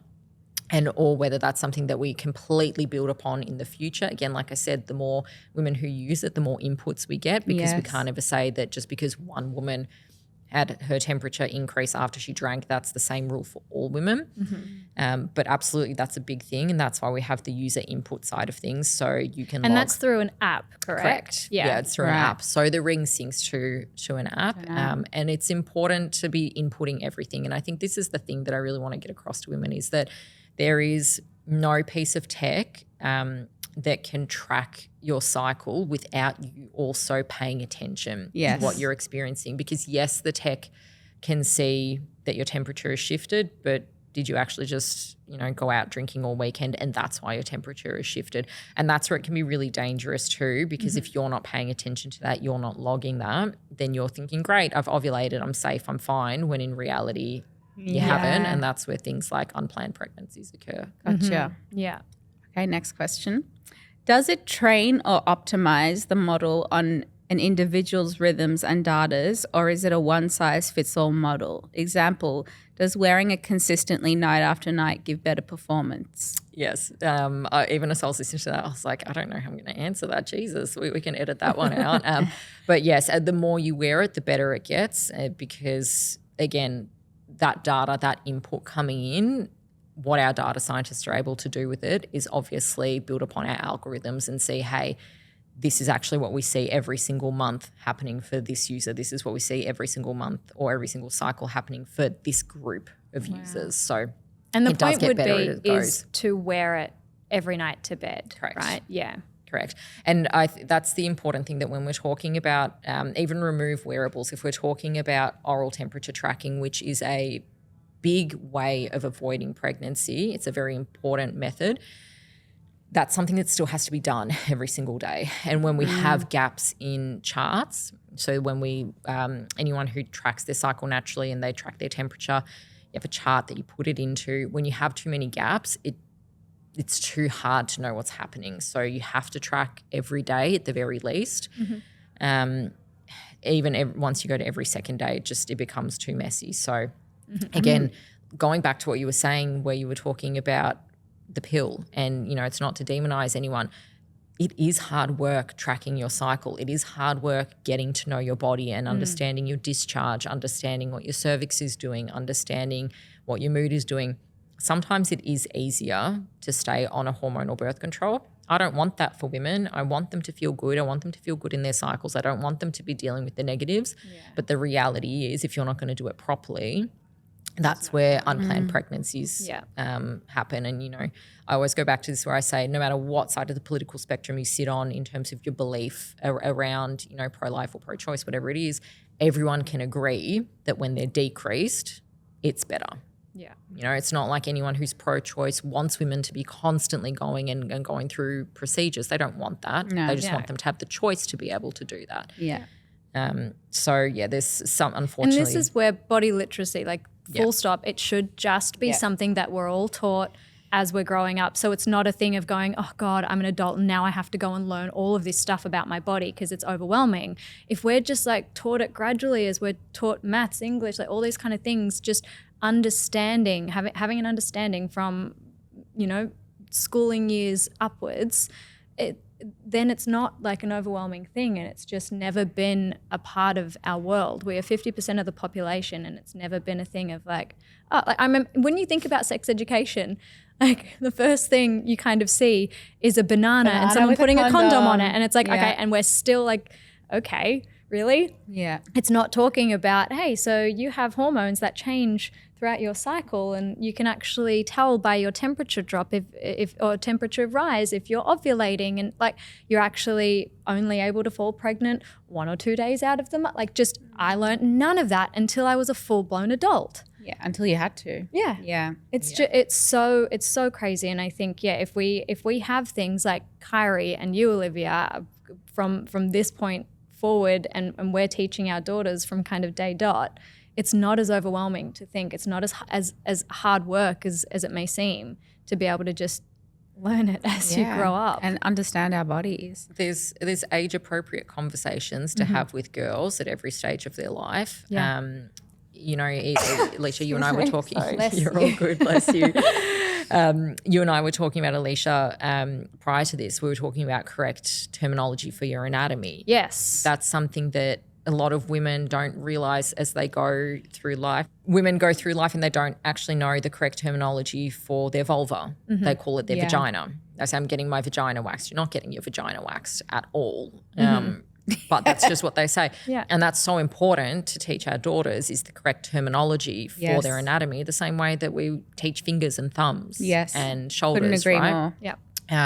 and or whether that's something that we completely build upon in the future. Again, like I said, the more women who use it, the more inputs we get, because we can't ever say that just because one woman had her temperature increase after she drank, that's the same rule for all women. But absolutely, that's a big thing, and that's why we have the user input side of things. So you can And that's through an app, correct? Yeah, it's through an app. So the ring syncs to an app, and it's important to be inputting everything. And I think this is the thing that I really want to get across to women, is that there is no piece of tech that can track your cycle without you also paying attention to what you're experiencing. Because yes, the tech can see that your temperature is shifted, but did you actually just, go out drinking all weekend and that's why your temperature is shifted? And that's where it can be really dangerous too, because if you're not paying attention to that, you're not logging that, then you're thinking, great, I've ovulated, I'm safe, I'm fine, when in reality you haven't. And that's where things like unplanned pregnancies occur. Gotcha. Yeah. Okay, next question. Does it train or optimize the model on an individual's rhythms and datas, or is it a one-size-fits-all model? Example, does wearing it consistently night after night give better performance? Yes. Even as I was listening to that, I was like, I don't know how I'm going to answer that. Jesus, we can edit that one out. But yes, the more you wear it, the better it gets, because, again, that data, that input coming in, what our data scientists are able to do with it is obviously build upon our algorithms and see, hey, this is actually what we see every single month happening for this user. This is what we see every single month or every single cycle happening for this group of users. So And the it does point get would better be as it goes. is to wear it every night to bed, Correct. right? Yeah. Correct. And that's the important thing, that when we're talking about even remove wearables, if we're talking about oral temperature tracking, which is a big way of avoiding pregnancy, it's a very important method, that's something that still has to be done every single day. And when we have gaps in charts, so when we anyone who tracks their cycle naturally and they track their temperature, you have a chart that you put it into. When you have too many gaps, it's too hard to know what's happening. So you have to track every day at the very least. Once you go to every second day, it becomes too messy. So again, going back to what you were saying, where you were talking about the pill, and, it's not to demonize anyone. It is hard work tracking your cycle. It is hard work getting to know your body and understanding your discharge, understanding what your cervix is doing, understanding what your mood is doing. Sometimes it is easier to stay on a hormonal birth control. I don't want that for women. I want them to feel good. I want them to feel good in their cycles. I don't want them to be dealing with the negatives. Yeah. But the reality is, if you're not going to do it properly, that's where unplanned pregnancies happen. And, I always go back to this where I say, no matter what side of the political spectrum you sit on in terms of your belief around, pro-life or pro-choice, whatever it is, everyone can agree that when they're decreased, it's better. Yeah. It's not like anyone who's pro-choice wants women to be constantly going and going through procedures. They don't want that. No. They just want them to have the choice to be able to do that. Yeah. There's some, unfortunately. And this is where body literacy, full stop, it should just be something that we're all taught as we're growing up. So it's not a thing of going, oh God, I'm an adult and now I have to go and learn all of this stuff about my body because it's overwhelming. If we're just taught it gradually, as we're taught maths, English, all these kind of things, just understanding, having an understanding from, schooling years upwards, then it's not an overwhelming thing, and it's just never been a part of our world. We are 50% of the population, and it's never been a thing of I remember when you think about sex education, the first thing you kind of see is a banana and someone putting a condom on it, and it's okay, and we're still okay, really? Yeah. It's not talking about, hey, so you have hormones that change throughout your cycle, and you can actually tell by your temperature drop if or temperature rise if you're ovulating, and you're actually only able to fall pregnant 1 or 2 days out of the month. I learned none of that until I was a full-blown adult. Yeah, until you had to. Yeah. Yeah. It's so crazy. And I think, if we have things like KYRI and you, Olivia, from this point forward, and we're teaching our daughters from kind of day dot, it's not as overwhelming to think. It's not as hard work as it may seem to be able to just learn it as you grow up. and understand our bodies. There's age appropriate conversations to have with girls at every stage of their life. Yeah. You know, Alicia, you and I were talking. Bless You're all good, bless you. You and I were talking about, Alicia, prior to this. We were talking about correct terminology for your anatomy. Yes. That's something that a lot of women don't realise as they go through life. Women go through life and they don't actually know the correct terminology for their vulva. They call it their vagina. They say, I'm getting my vagina waxed. You're not getting your vagina waxed at all. But that's just what they say. Yeah. And that's so important to teach our daughters is the correct terminology for their anatomy, the same way that we teach fingers and thumbs and shoulders, Couldn't agree right? more. Yeah.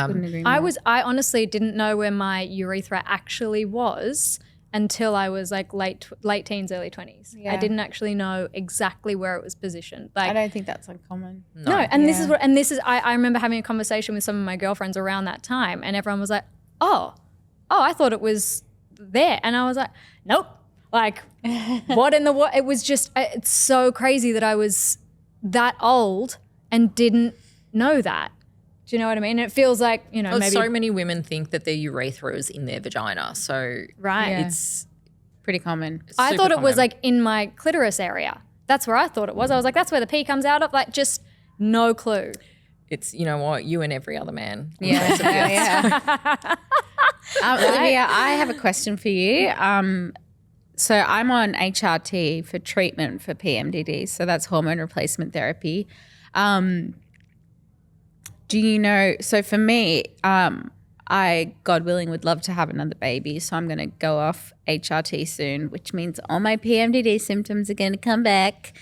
Couldn't agree more. I honestly didn't know where my urethra actually was until I was like late teens, early 20s. I didn't actually know exactly where it was positioned. Like I don't think that's uncommon. no, and this is I remember having a conversation with some of my girlfriends around that time, and everyone was like, "Oh, I thought it was there," and I was like, "Nope." Like, what in the what? It was just it's so crazy that I was that old and didn't know that. Do you know what I mean? It feels like, you know, Well, maybe so many women think that their urethra is in their vagina. So right. it's pretty common. I super thought it was common. like in my clitoris area. That's where I thought it was. I was like, that's where the pee comes out of. Like, just no clue. It's, you know what, you and every other man. Yeah. Olivia, I have a question for you. So I'm on HRT for treatment for PMDD. So that's hormone replacement therapy. Do you know, so for me, I, God willing, would love to have another baby. So I'm going to go off HRT soon, which means all my PMDD symptoms are going to come back.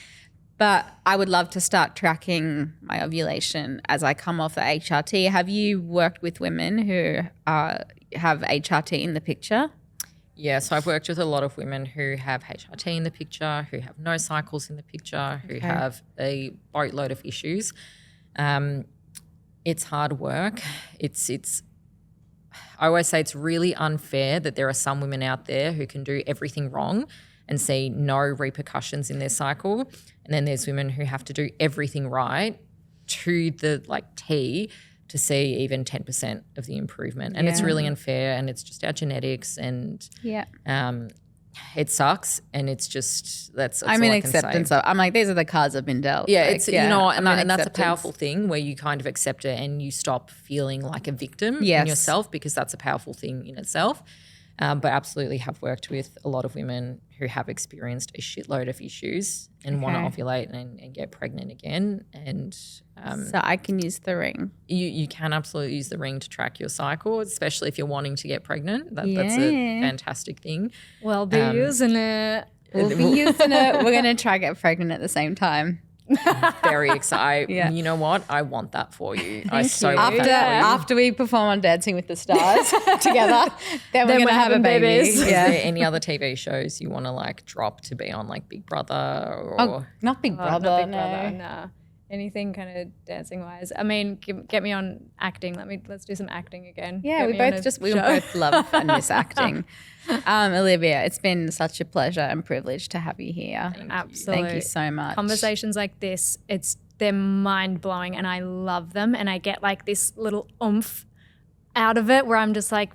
But I would love to start tracking my ovulation as I come off the HRT. Have you worked with women who have HRT in the picture? Yeah, so I've worked with a lot of women who have HRT in the picture, who have no cycles in the picture, who have a boatload of issues. It's hard work. I always say it's really unfair that there are some women out there who can do everything wrong and see no repercussions in their cycle. And then there's women who have to do everything right to the T to see even 10% of the improvement. And it's really unfair, and it's just our genetics, and it sucks, and it's just that's I'm all in I can acceptance say. of. I'm like, these are the cards I've been dealt. Yeah, Like, it's you know, and I'm in that's a acceptance. powerful thing where you kind of accept it and you stop feeling like a victim in Yes. yourself, because that's a powerful thing in itself. But absolutely have worked with a lot of women who have experienced a shitload of issues and want to ovulate and get pregnant again. And So I can use the ring. you can absolutely use the ring to track your cycle, especially if you're wanting to get pregnant. That's a fantastic thing. Well, be using it. We'll be using it. We're going to try get pregnant at the same time. Very excited. You know what? I want that for you. I so want After that for you. after we perform on Dancing with the Stars together, then we're going to have a having baby. babies. Is there any other TV shows you want to drop to be on, like Big Brother or? Not Big Brother, Not Big no. Brother, no. Anything kind of dancing wise. I mean, get me on acting. Let's do some acting again. Yeah, Get we me on both a we show. both love and miss acting. Olivia, it's been such a pleasure and privilege to have you here. Absolutely. Thank you so much. Conversations like this, they're mind blowing, and I love them, and I get like this little oomph out of it where I'm just like,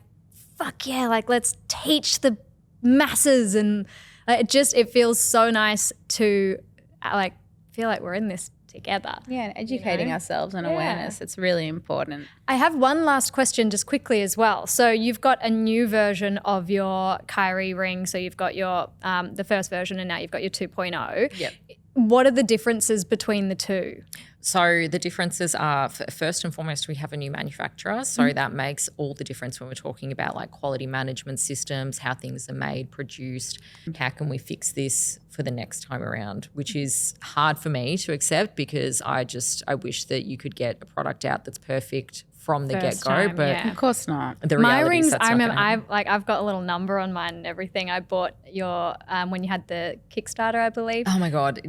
fuck yeah, like let's teach the masses, and it feels so nice to feel like we're in this together. Yeah, and educating ourselves and awareness. It's really important. I have one last question just quickly as well. So you've got a new version of your KYRI ring. So you've got your the first version, and now you've got your 2.0. Yep. What are the differences between the two? So the differences are, first and foremost, we have a new manufacturer. So that makes all the difference when we're talking about quality management systems, how things are made, produced. How can we fix this for the next time around, which is hard for me to accept, because I wish that you could get a product out that's perfect from the First get-go. time, But yeah. Of course not. the My reality is rings, that's I not remember, gonna happen. I've got a little number on mine and everything. I bought your when you had the Kickstarter, I believe. Oh my God.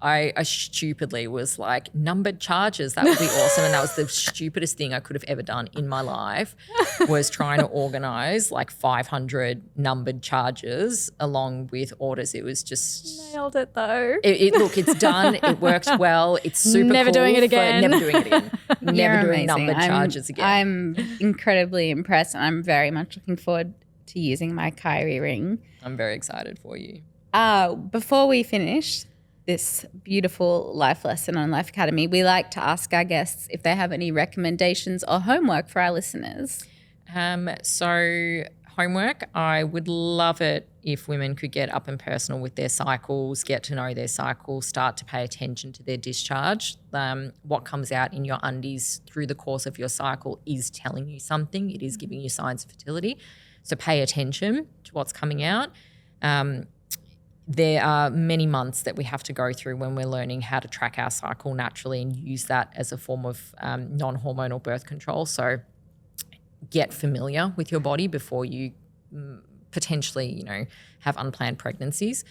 I stupidly was like, numbered charges, that would be awesome. And that was the stupidest thing I could have ever done in my life, was trying to organize like 500 numbered charges along with orders. It was just Nailed it though. look, it's done. It works well. It's super Never cool doing it for again. never doing it again. You're Never doing amazing. numbered charges again. I'm incredibly impressed, and I'm very much looking forward to using my KYRI ring. I'm very excited for you. Before we finish this beautiful life lesson on Life Academy, we like to ask our guests if they have any recommendations or homework for our listeners. So homework, I would love it if women could get up and personal with their cycles, get to know their cycle, start to pay attention to their discharge. What comes out in your undies through the course of your cycle is telling you something. It is giving you signs of fertility. So pay attention to what's coming out. There are many months that we have to go through when we're learning how to track our cycle naturally and use that as a form of non-hormonal birth control. So get familiar with your body before you potentially, have unplanned pregnancies.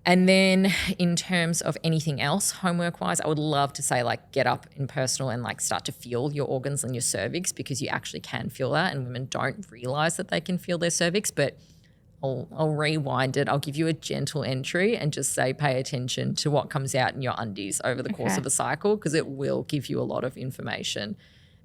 And then in terms of anything else homework-wise, I would love to say get up in personal and start to feel your organs and your cervix, because you actually can feel that, and women don't realise that they can feel their cervix. But I'll rewind it. I'll give you a gentle entry and just say pay attention to what comes out in your undies over the course of a cycle, because it will give you a lot of information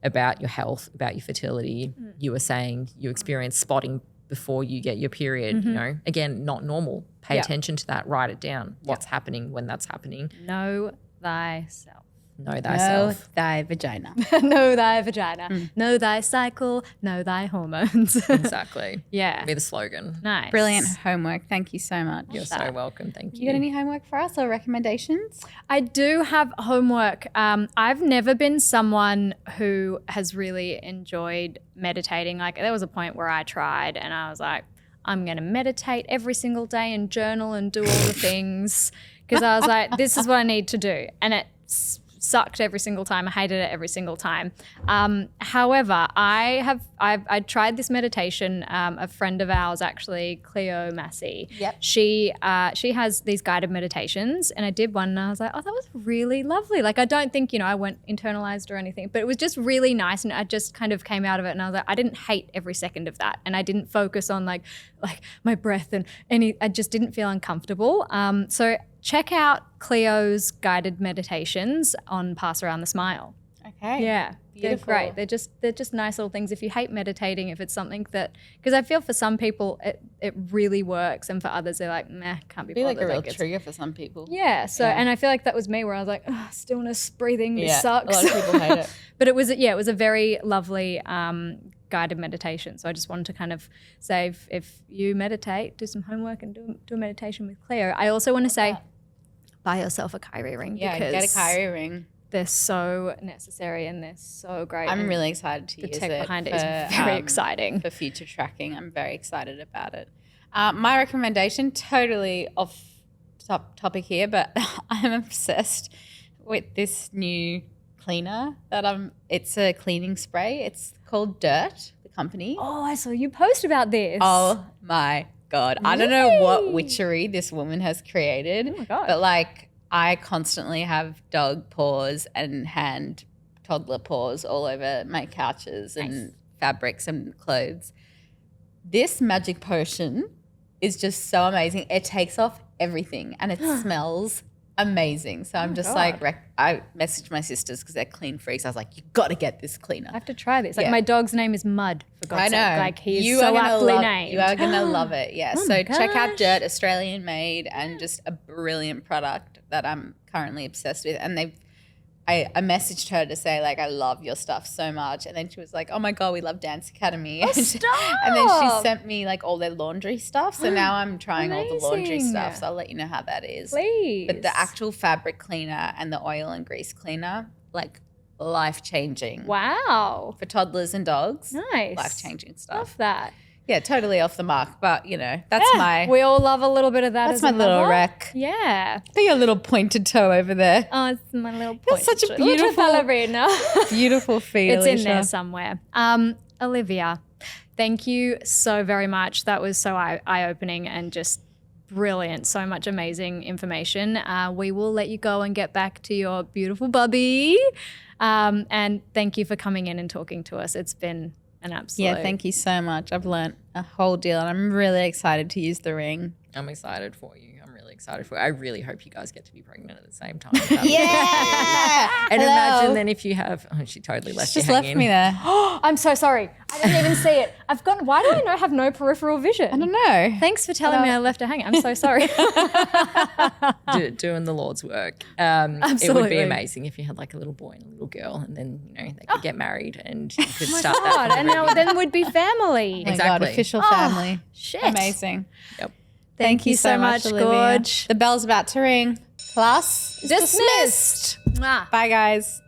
about your health, about your fertility. You were saying you experience spotting before you get your period, again, not normal. Pay attention to that, write it down. What's happening when that's happening. Know thyself. Know thyself. Know thy vagina. Know thy vagina. Know thy cycle. Know thy hormones. Exactly. Yeah. Be the slogan. Nice. Brilliant homework. Thank you so much. You're so welcome. Thank you. You got any homework for us or recommendations? I do have homework. I've never been someone who has really enjoyed meditating. There was a point where I tried and I was like, I'm going to meditate every single day and journal and do all the things, because I was like, this is what I need to do. And it sucked every single time. I hated it every single time. However, I tried this meditation. A friend of ours, actually, Cleo Massey. Yep. She has these guided meditations, and I did one, and I was like, oh, that was really lovely. I don't think I went internalized or anything, but it was just really nice, and I just kind of came out of it, and I was like, I didn't hate every second of that, and I didn't focus on like my breath and I just didn't feel uncomfortable. So check out Cleo's guided meditations on Pass Around the Smile. Okay. Yeah, Beautiful. they're great. They're just nice little things. If you hate meditating, if it's something that, because I feel for some people it really works, and for others they're like, meh, can't be bothered. It'd be a real it's- trigger for some people. Yeah. So, and I feel like that was me, where I was like, oh, stillness, breathing, this sucks. A lot of people hate it. But it was a very lovely guided meditation. So I just wanted to kind of say, if you meditate, do some homework and do a meditation with Cleo. I also want to say, buy yourself a KYRI ring. Yeah, because get a KYRI ring. they're so necessary and they're so great. I'm and really excited to the use tech it. behind it is very exciting. For future tracking. I'm very excited about it. My recommendation, totally off topic here, but I'm obsessed with this new cleaner it's a cleaning spray. It's called Dirt, the company. Oh, I saw you post about this. Oh my God. I don't know what witchery this woman has created. Oh my God. But I constantly have dog paws and toddler paws all over my couches and fabrics and clothes. This magic potion is just so amazing. It takes off everything and it smells amazing. So I'm just I messaged my sisters because they're clean freaks. I was like, you got to get this cleaner. I have to try this. My dog's name is Mud, for God's sake. He is so aptly named. You are going to love it. Yeah. Oh so my check out gosh. Dirt, Australian made, and just a brilliant product that I'm currently obsessed with. And I messaged her to say, I love your stuff so much. And then she was like, oh my God, we love Dance Academy. Stop. And then she sent me all their laundry stuff. So now I'm trying all the laundry Amazing. stuff. So I'll let you know how that is. Please. But the actual fabric cleaner and the oil and grease cleaner, life-changing. Wow. For toddlers and dogs. Nice. Life-changing stuff. Love that. Yeah, totally off the mark. But, that's We all love a little bit of that. that's as my a little mother. wreck. Yeah. Be a little pointed toe over there. Oh, it's my little You're point. such a Little beautiful- ballerina. Beautiful feet, It's in Alicia. there somewhere. Olivia, thank you so very much. That was so eye-opening and just brilliant. So much amazing information. We will let you go and get back to your beautiful bubby. And thank you for coming in and talking to us. It's been an absolute. Yeah, thank you so much. I've learnt a whole deal and I'm really excited to use the ring. I'm excited for you. I'm really excited for you. I really hope you guys get to be pregnant at the same time. Yeah. And Hello. imagine then if you have, she totally left She you just left hanging. me there. I'm so sorry. I didn't even see it. Why do I have no peripheral vision? I don't know. Thanks for telling me I left her hanging. I'm so sorry. Doing the Lord's work. It would Absolutely. be amazing if you had like a little boy and a little girl, and then they could get married and you could start God, that. and then we'd be family. Oh my Exactly. God, official family. Shit. Amazing. Yep. Thank you so much, Olivia. Gorge. The bell's about to ring. Class is Dismissed. Mwah. Bye, guys.